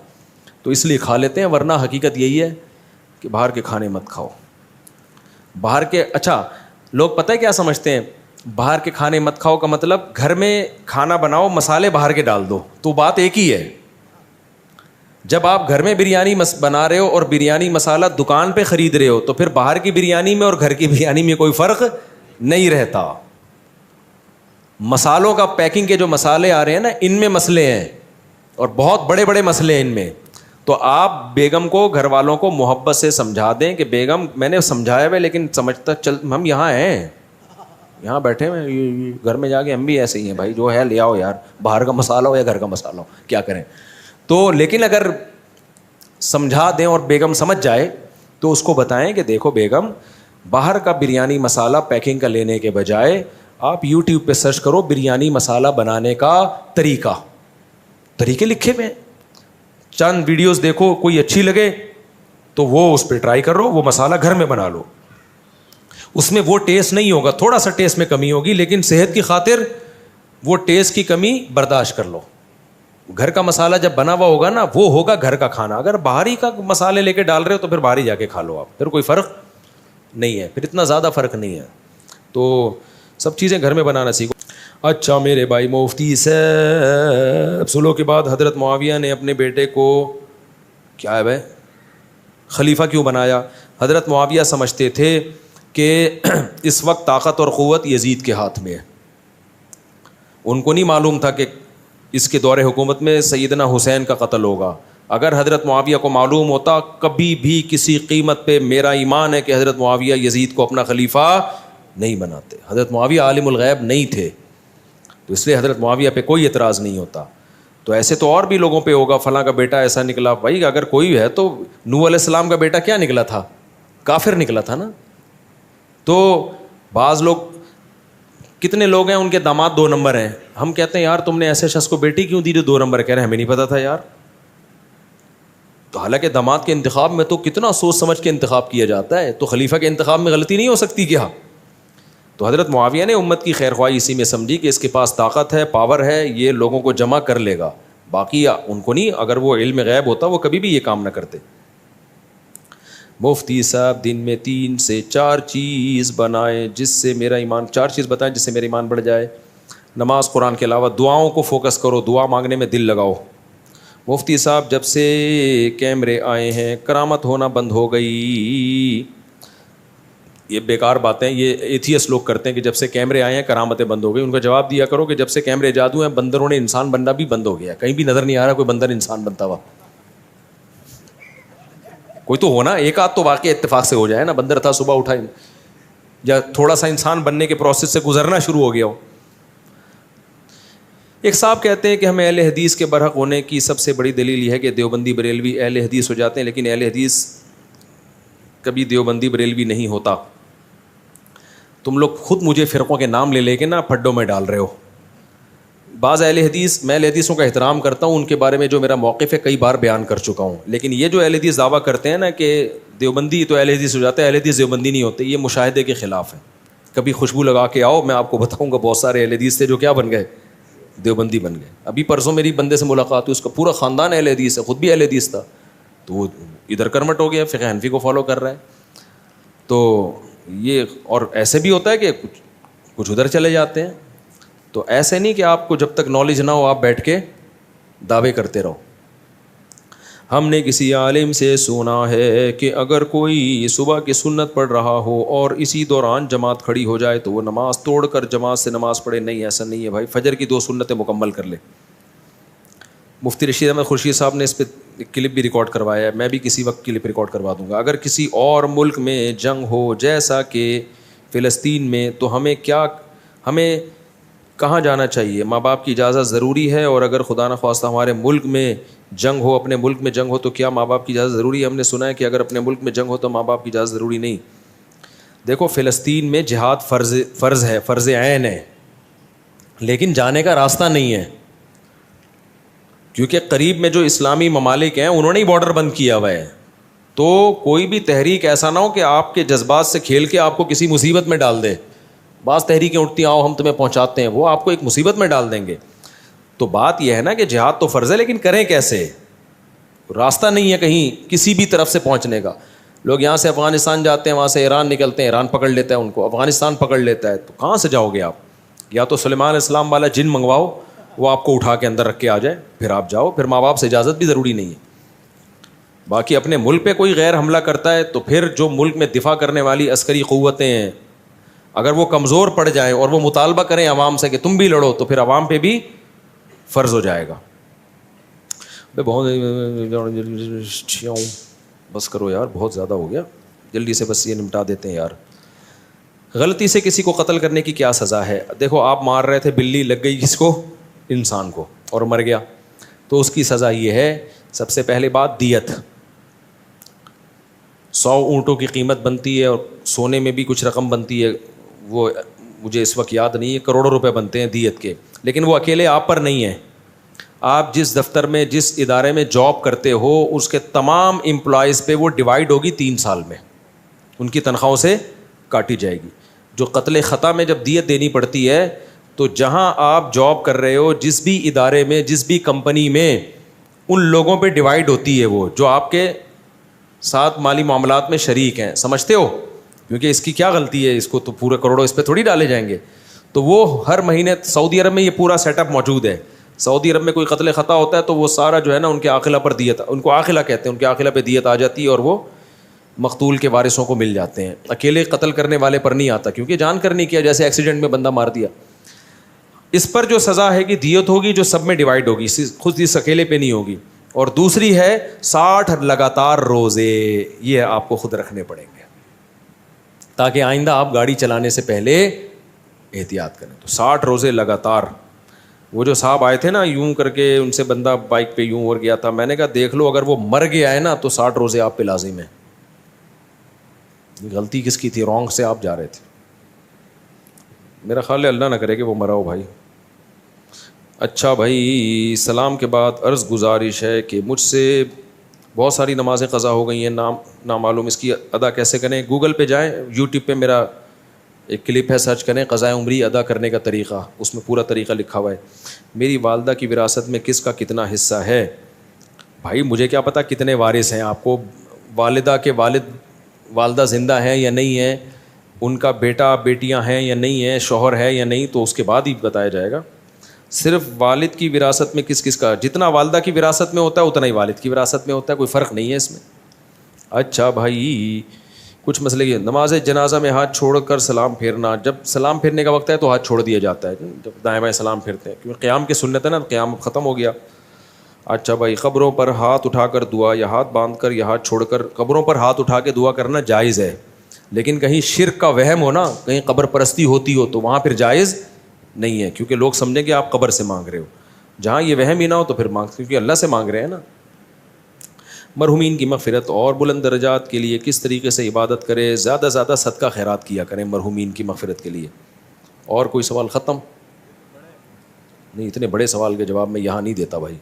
A: تو اس لیے کھا لیتے ہیں. ورنہ حقیقت یہی ہے کہ باہر کے کھانے مت کھاؤ. باہر کے, اچھا لوگ پتہ ہے کیا سمجھتے ہیں, باہر کے کھانے مت کھاؤ کا مطلب گھر میں کھانا بناؤ, مسالے باہر کے ڈال دو. تو بات ایک ہی ہے. جب آپ گھر میں بریانی بنا رہے ہو اور بریانی مسالہ دکان پہ خرید رہے ہو, تو پھر باہر کی بریانی میں اور گھر کی بریانی میں کوئی فرق نہیں رہتا. مسالوں کا پیکنگ کے جو مسالے آ رہے ہیں نا, ان میں مسئلے ہیں, اور بہت بڑے بڑے مسئلے ہیں ان میں. تو آپ بیگم کو, گھر والوں کو محبت سے سمجھا دیں کہ بیگم میں نے سمجھایا ہے لیکن سمجھتا چل, ہم یہاں ہیں, یہاں بیٹھے ہوئے, گھر میں جا کے ہم بھی ایسے ہی ہیں بھائی, جو ہے لے آؤ یار, باہر کا مسالہ ہو یا گھر کا مسالہ ہو, کیا کریں. تو لیکن اگر سمجھا دیں اور بیگم سمجھ جائے تو اس کو بتائیں کہ دیکھو بیگم, باہر کا بریانی مسالہ پیکنگ کا لینے کے بجائے آپ یوٹیوب پہ سرچ کرو بریانی مسالہ بنانے کا طریقے لکھے ہوئے ہیں, چند ویڈیوز دیکھو, کوئی اچھی لگے تو وہ اس پہ ٹرائی کرو, وہ مسالہ گھر میں بنا لو. اس میں وہ ٹیسٹ نہیں ہوگا, تھوڑا سا ٹیسٹ میں کمی ہوگی, لیکن صحت کی خاطر وہ ٹیسٹ کی کمی برداشت کر لو, گھر کا مسالہ جب بنا ہوا ہوگا نا وہ ہوگا گھر کا کھانا. اگر باہر ہی کا مسالے لے کے ڈال رہے ہو تو پھر باہر ہی جا کے کھا لو آپ, پھر کوئی فرق نہیں ہے, پھر اتنا زیادہ فرق نہیں ہے. تو سب چیزیں گھر میں بنانا سیکھو. اچھا میرے بھائی مفتی صاحب, صلح کے بعد حضرت معاویہ نے اپنے بیٹے کو کیا ہے بھائی خلیفہ کیوں بنایا؟ حضرت معاویہ سمجھتے تھے کہ اس وقت طاقت اور قوت یزید کے ہاتھ میں ہے. ان کو نہیں معلوم تھا کہ اس کے دور حکومت میں سیدنا حسین کا قتل ہوگا. اگر حضرت معاویہ کو معلوم ہوتا کبھی بھی کسی قیمت پہ, میرا ایمان ہے کہ حضرت معاویہ یزید کو اپنا خلیفہ نہیں بناتے. حضرت معاویہ عالم الغیب نہیں تھے, تو اس لیے حضرت معاویہ پہ کوئی اعتراض نہیں ہوتا. تو ایسے تو اور بھی لوگوں پہ ہوگا, فلاں کا بیٹا ایسا نکلا. بھائی اگر کوئی ہے تو نوح علیہ السلام کا بیٹا کیا نکلا تھا؟ کافر نکلا تھا نا. تو بعض لوگ, کتنے لوگ ہیں ان کے داماد 2 نمبر ہیں, ہم کہتے ہیں یار تم نے ایسے شخص کو بیٹی کیوں دی جو 2 نمبر, کہہ رہے ہیں ہمیں نہیں پتا تھا یار. تو حالانکہ داماد کے انتخاب میں تو کتنا سوچ سمجھ کے انتخاب کیا جاتا ہے, تو خلیفہ کے انتخاب میں غلطی نہیں ہو سکتی کیا؟ تو حضرت معاویہ نے امت کی خیر خواہی اسی میں سمجھی کہ اس کے پاس طاقت ہے, پاور ہے, یہ لوگوں کو جمع کر لے گا. باقی ان کو نہیں, اگر وہ علم غیب ہوتا وہ کبھی بھی یہ کام نہ کرتے. مفتی صاحب دن میں 3 سے 4 چیز بنائیں جس سے میرا ایمان, 4 چیز بتائیں جس سے میرا ایمان بڑھ جائے. نماز, قرآن کے علاوہ دعاؤں کو فوکس کرو, دعا مانگنے میں دل لگاؤ. مفتی صاحب جب سے کیمرے آئے ہیں کرامت ہونا بند ہو گئی. یہ بیکار باتیں یہ ایتھیسٹ لوگ کرتے ہیں کہ جب سے کیمرے آئے ہیں کرامتیں بند ہو گئی. ان کا جواب دیا کرو کہ جب سے کیمرے جادو ہیں بندروں نے انسان بننا بھی بند ہو گیا. کہیں بھی نظر نہیں آ رہا کوئی بندر انسان بنتا ہوا. کوئی تو ہونا, ایک آدھ تو واقعی اتفاق سے ہو جائے نا, بندر تھا صبح اٹھا یا تھوڑا سا انسان بننے کے پروسیس سے گزرنا شروع ہو گیا ہو. ایک صاحب کہتے ہیں کہ ہمیں اہل حدیث کے برحق ہونے کی سب سے بڑی دلیل یہ ہے کہ دیوبندی بریلوی اہل حدیث ہو جاتے ہیں, لیکن اہل حدیث کبھی دیوبندی بریلوی نہیں ہوتا. تم لوگ خود مجھے فرقوں کے نام لے کے نا پھڈوں میں ڈال رہے ہو. بعض اہل حدیث, میں اہل حدیثوں کا احترام کرتا ہوں, ان کے بارے میں جو میرا موقف ہے کئی بار بیان کر چکا ہوں, لیکن یہ جو اہل حدیث دعویٰ کرتے ہیں نا کہ دیوبندی تو اہل حدیث ہو جاتا ہے, اہل حدیث دیوبندی نہیں ہوتے, یہ مشاہدے کے خلاف ہے. کبھی خوشبو لگا کے آؤ, میں آپ کو بتاؤں گا بہت سارے اہل حدیث تھے جو کیا بن گئے, دیوبندی بن گئے. ابھی پرسوں میری بندے سے ملاقات ہوئی, اس کا پورا خاندان اہل حدیث ہے, خود بھی اہل حدیث تھا, تو وہ ادھر کنورٹ ہو گیا, فقہ حنفی کو فالو کر رہا ہے. تو یہ, اور ایسے بھی ہوتا ہے کہ کچھ ادھر چلے جاتے ہیں. تو ایسے نہیں کہ آپ کو جب تک نالج نہ ہو آپ بیٹھ کے دعوے کرتے رہو. ہم نے کسی عالم سے سنا ہے کہ اگر کوئی صبح کی سنت پڑھ رہا ہو اور اسی دوران جماعت کھڑی ہو جائے تو وہ نماز توڑ کر جماعت سے نماز پڑھے. نہیں, ایسا نہیں ہے بھائی, فجر کی 2 سنتیں مکمل کر لے. مفتی رشید احمد خورشید صاحب نے اس پہ کلپ بھی ریکارڈ کروایا ہے, میں بھی کسی وقت کلپ ریکارڈ کروا دوں گا. اگر کسی اور ملک میں جنگ ہو جیسا کہ فلسطین میں تو ہمیں کہاں جانا چاہیے؟ ماں باپ کی اجازت ضروری ہے, اور اگر خدا نخواستہ ہمارے ملک میں جنگ ہو, اپنے ملک میں جنگ ہو تو کیا ماں باپ کی اجازت ضروری ہے؟ ہم نے سنا ہے کہ اگر اپنے ملک میں جنگ ہو تو ماں باپ کی اجازت ضروری نہیں. دیکھو فلسطین میں جہاد فرض ہے, فرض عین ہے, لیکن جانے کا راستہ نہیں ہے, کیونکہ قریب میں جو اسلامی ممالک ہیں انہوں نے ہی بارڈر بند کیا ہوا ہے. تو کوئی بھی تحریک ایسا نہ ہو کہ آپ کے جذبات سے کھیل کے آپ کو کسی مصیبت میں ڈال دے. بعض تحریکیں اٹھتی ہیں, آؤ ہم تمہیں پہنچاتے ہیں, وہ آپ کو ایک مصیبت میں ڈال دیں گے. تو بات یہ ہے نا کہ جہاد تو فرض ہے, لیکن کریں کیسے؟ راستہ نہیں ہے کہیں کسی بھی طرف سے پہنچنے کا. لوگ یہاں سے افغانستان جاتے ہیں, وہاں سے ایران نکلتے ہیں, ایران پکڑ لیتا ہے ان کو, افغانستان پکڑ لیتا ہے, تو کہاں سے جاؤ گے آپ؟ یا تو سلیمان علیہ السلام والا جن منگواؤ, وہ آپ کو اٹھا کے اندر رکھ کے آ جائے, پھر آپ جاؤ. پھر ماں باپ سے اجازت بھی ضروری نہیں ہے. باقی اپنے ملک پہ کوئی غیر حملہ کرتا ہے تو پھر جو ملک میں دفاع کرنے والی عسکری قوتیں ہیں, اگر وہ کمزور پڑ جائیں اور وہ مطالبہ کریں عوام سے کہ تم بھی لڑو, تو پھر عوام پہ بھی فرض ہو جائے گا. بس کرو یار, بہت زیادہ ہو گیا, جلدی سے بس یہ نمٹا دیتے ہیں یار. غلطی سے کسی کو قتل کرنے کی کیا سزا ہے؟ دیکھو آپ مار رہے تھے, بلی لگ گئی کس کو؟ انسان کو, اور مر گیا, تو اس کی سزا یہ ہے, سب سے پہلے بات دیت. 100 اونٹوں کی قیمت بنتی ہے, اور سونے میں بھی کچھ رقم بنتی ہے, وہ مجھے اس وقت یاد نہیں ہے, کروڑوں روپے بنتے ہیں دیت کے. لیکن وہ اکیلے آپ پر نہیں ہے, آپ جس دفتر میں جس ادارے میں جاب کرتے ہو اس کے تمام امپلائیز پہ وہ ڈیوائڈ ہوگی 3 سال میں, ان کی تنخواہوں سے کاٹی جائے گی. جو قتل خطا میں جب دیت دینی پڑتی ہے تو جہاں آپ جاب کر رہے ہو، جس بھی ادارے میں، جس بھی کمپنی میں، ان لوگوں پہ ڈیوائڈ ہوتی ہے وہ جو آپ کے ساتھ مالی معاملات میں شریک ہیں. سمجھتے ہو؟ کیونکہ اس کی کیا غلطی ہے، اس کو تو پورے کروڑوں اس پہ تھوڑی ڈالے جائیں گے. تو وہ ہر مہینے سعودی عرب میں یہ پورا سیٹ اپ موجود ہے. سعودی عرب میں کوئی قتل خطا ہوتا ہے تو وہ سارا جو ہے نا ان کے عاقلہ پر دیت، ان کو عاقلہ کہتے ہیں، ان کے عاقلہ پہ دیت آ جاتی ہے اور وہ مقتول کے وارثوں کو مل جاتے ہیں. اکیلے قتل کرنے والے پر نہیں آتا، کیونکہ جان کر نہیں کیا، جیسے ایکسیڈنٹ میں بندہ مار دیا. اس پر جو سزا ہے کہ دیت ہوگی جو سب میں ڈیوائڈ ہوگی، خود اس اکیلے پہ نہیں ہوگی. اور دوسری ہے 60 لگاتار روزے، یہ آپ کو خود رکھنے پڑیں گے تاکہ آئندہ آپ گاڑی چلانے سے پہلے احتیاط کریں. تو 60 روزے لگاتار. وہ جو صاحب آئے تھے نا یوں کر کے، ان سے بندہ بائک پہ یوں اور گیا تھا، میں نے کہا دیکھ لو اگر وہ مر گیا ہے نا تو 60 روزے آپ پہ لازم ہیں. غلطی کس کی تھی؟ رانگ سے آپ جا رہے تھے. میرا خیال ہے اللہ نہ کرے کہ وہ مرا ہو بھائی. اچھا بھائی، سلام کے بعد عرض گزارش ہے کہ مجھ سے بہت ساری نمازیں قضا ہو گئی ہیں، نامعلوم اس کی ادا کیسے کریں. گوگل پہ جائیں، یوٹیوب پہ میرا ایک کلپ ہے، سرچ کریں قضائے عمری ادا کرنے کا طریقہ، اس میں پورا طریقہ لکھا ہوا ہے. میری والدہ کی وراثت میں کس کا کتنا حصہ ہے؟ بھائی مجھے کیا پتہ کتنے وارث ہیں آپ کو. والدہ کے والدہ زندہ ہیں یا نہیں ہیں، ان کا بیٹا بیٹیاں ہیں یا نہیں ہیں، شوہر ہے یا نہیں، تو اس کے بعد ہی بتایا جائے گا. صرف والد کی وراثت میں کس کس کا، جتنا والدہ کی وراثت میں ہوتا ہے اتنا ہی والد کی وراثت میں ہوتا ہے، کوئی فرق نہیں ہے اس میں. اچھا بھائی، کچھ مسئلے کی نماز جنازہ میں ہاتھ چھوڑ کر سلام پھیرنا، جب سلام پھیرنے کا وقت ہے تو ہاتھ چھوڑ دیا جاتا ہے، جب دائیں بائیں سلام پھیرتے ہیں، کیونکہ قیام کی سنت ہے نا، قیام ختم ہو گیا. اچھا بھائی، قبروں پر ہاتھ اٹھا کر دعا یا ہاتھ باندھ کر یا ہاتھ چھوڑ کر، قبروں پر ہاتھ اٹھا کے دعا کرنا جائز ہے، لیکن کہیں شرک کا وہم ہو نا، کہیں قبر پرستی ہوتی ہو تو وہاں پھر جائز نہیں ہے، کیونکہ لوگ سمجھیں کہ آپ قبر سے مانگ رہے ہو. جہاں یہ وہم ہی نہ ہو تو پھر مانگ، کیونکہ اللہ سے مانگ رہے ہیں نا. مرحومین کی مغفرت اور بلند درجات کے لیے کس طریقے سے عبادت کرے؟ زیادہ سے زیادہ صدقہ خیرات کیا کریں مرحومین کی مغفرت کے لیے. اور کوئی سوال ختم؟ نہیں، اتنے بڑے سوال کے جواب میں یہاں نہیں دیتا بھائی.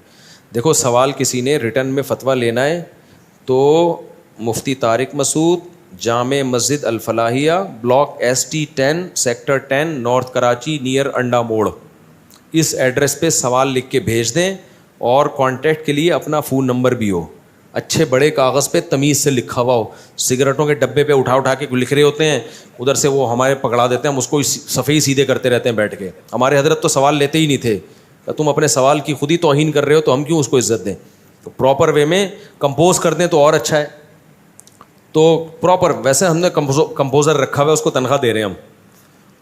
A: دیکھو سوال کسی نے ریٹرن میں فتویٰ لینا ہے تو مفتی Tariq Masood, Jama Masjid Al-Falahia, block ST10 sector 10 north Karachi near Anda Mor, اس ایڈریس پہ سوال لکھ کے بھیج دیں. اور کانٹیکٹ کے لیے اپنا فون نمبر بھی ہو، اچھے بڑے کاغذ پہ تمیز سے لکھا ہوا ہو. سگریٹوں کے ڈبے پہ اٹھا کے لکھ رہے ہوتے ہیں، ادھر سے وہ ہمارے پکڑا دیتے ہیں، ہم اس کو صفحے ہی سیدھے کرتے رہتے ہیں بیٹھ کے. ہمارے حضرت تو سوال لیتے ہی نہیں تھے، تم اپنے سوال کی خود ہی توہین کر رہے ہو تو ہم کیوں اس کو عزت دیں. تو پراپر وے میں کمپوز کر دیں تو اور اچھا ہے. تو پراپر ویسے ہم نے کمپوزر رکھا ہوا ہے، اس کو تنخواہ دے رہے ہیں ہم.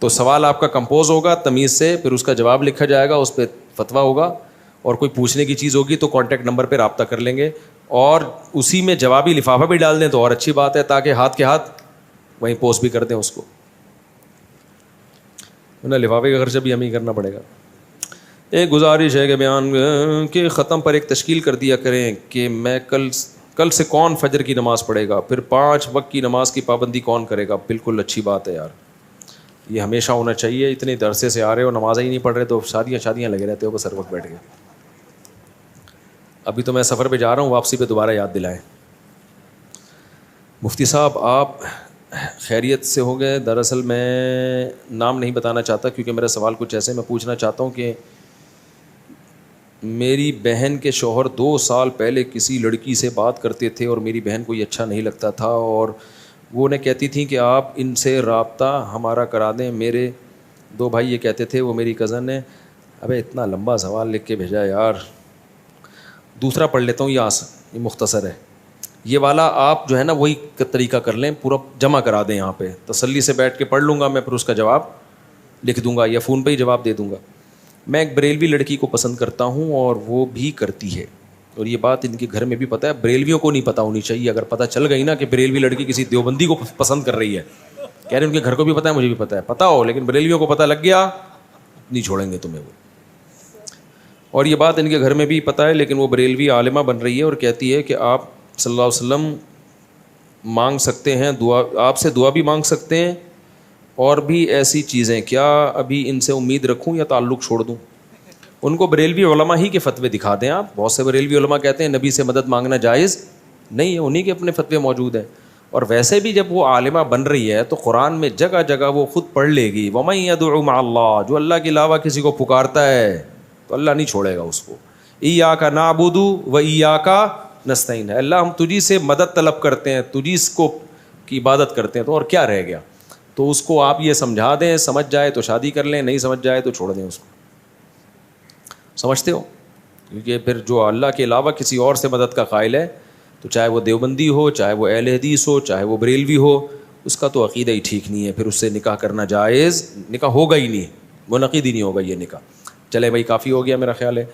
A: تو سوال آپ کا کمپوز ہوگا تمیز سے، پھر اس کا جواب لکھا جائے گا، اس پہ فتویٰ ہوگا. اور کوئی پوچھنے کی چیز ہوگی تو کانٹیکٹ نمبر پہ رابطہ کر لیں گے، اور اسی میں جوابی لفافہ بھی ڈال دیں تو اور اچھی بات ہے، تاکہ ہاتھ کے ہاتھ وہیں پوسٹ بھی کر دیں اس کو، لفافے کا خرچہ بھی ہمیں ہی کرنا پڑے گا. ایک گزارش ہے کہ بیان کے ختم پر ایک تشکیل کر دیا کریں کہ میں کل سے کون فجر کی نماز پڑھے گا، پھر 5 وقت کی نماز کی پابندی کون کرے گا. بالکل اچھی بات ہے یار، یہ ہمیشہ ہونا چاہیے. اتنے عرصے سے آ رہے ہو، نمازیں ہی نہیں پڑھ رہے تو شادیاں لگے رہتے ہو بس ہر وقت بیٹھ کے. ابھی تو میں سفر پہ جا رہا ہوں، واپسی پہ دوبارہ یاد دلائیں. مفتی صاحب آپ خیریت سے ہو گئے؟ دراصل میں نام نہیں بتانا چاہتا کیونکہ میرا سوال کچھ ایسے، میں پوچھنا چاہتا ہوں کہ میری بہن کے شوہر 2 سال پہلے کسی لڑکی سے بات کرتے تھے اور میری بہن کو یہ اچھا نہیں لگتا تھا، اور وہ انہیں کہتی تھیں کہ آپ ان سے رابطہ ہمارا کرا دیں. میرے 2 بھائی یہ کہتے تھے، وہ میری کزن ہے. ابے اتنا لمبا سوال لکھ کے بھیجا یار. دوسرا پڑھ لیتا ہوں، یہ مختصر ہے. یہ والا آپ جو ہے نا وہی طریقہ کر لیں، پورا جمع کرا دیں یہاں پہ، تسلی سے بیٹھ کے پڑھ لوں گا میں، پھر اس کا جواب لکھ دوں گا یا فون پہ ہی جواب دے دوں گا. میں ایک بریلوی لڑکی کو پسند کرتا ہوں اور وہ بھی کرتی ہے، اور یہ بات ان کے گھر میں بھی پتہ ہے. بریلویوں کو نہیں پتہ ہونی چاہیے، اگر پتہ چل گئی نا کہ بریلوی لڑکی کسی دیوبندی کو پسند کر رہی ہے، کہہ رہے ان کے گھر کو بھی پتہ ہے، مجھے بھی پتہ ہے، پتہ ہو، لیکن بریلویوں کو پتہ لگ گیا نہیں چھوڑیں گے تمہیں وہ. اور یہ بات ان کے گھر میں بھی پتہ ہے، لیکن وہ بریلوی عالمہ بن رہی ہے اور کہتی ہے کہ آپ صلی اللہ علیہ وسلم مانگ سکتے ہیں دعا، آپ سے دعا بھی مانگ سکتے ہیں اور بھی ایسی چیزیں. کیا ابھی ان سے امید رکھوں یا تعلق چھوڑ دوں؟ ان کو بریلوی علماء ہی کے فتوے دکھا دیں آپ. بہت سے بریلوی علماء کہتے ہیں نبی سے مدد مانگنا جائز نہیں ہے، انہی کے اپنے فتوے موجود ہیں. اور ویسے بھی جب وہ عالمہ بن رہی ہے تو قرآن میں جگہ جگہ وہ خود پڑھ لے گی وَمَن يَدْعُ مَعَ اللَّهِ، جو اللہ کے علاوہ کسی کو پکارتا ہے تو اللہ نہیں چھوڑے گا اس کو. إِيَّاكَ نَعْبُدُ وَإِيَّاكَ نَسْتَعِينُ، اللہ ہم تجھی سے مدد طلب کرتے ہیں، تجھی کو کی عبادت کرتے ہیں، تو اور کیا رہ گیا. تو اس کو آپ یہ سمجھا دیں، سمجھ جائے تو شادی کر لیں، نہیں سمجھ جائے تو چھوڑ دیں اس کو. سمجھتے ہو؟ کیونکہ پھر جو اللہ کے علاوہ کسی اور سے مدد کا قائل ہے، تو چاہے وہ دیوبندی ہو، چاہے وہ اہل حدیث ہو، چاہے وہ بریلوی ہو، اس کا تو عقیدہ ہی ٹھیک نہیں ہے. پھر اس سے نکاح کرنا جائز، نکاح ہوگا ہی نہیں، منعقد ہی نہیں ہوگا یہ نکاح. چلے بھائی کافی ہو گیا میرا خیال ہے.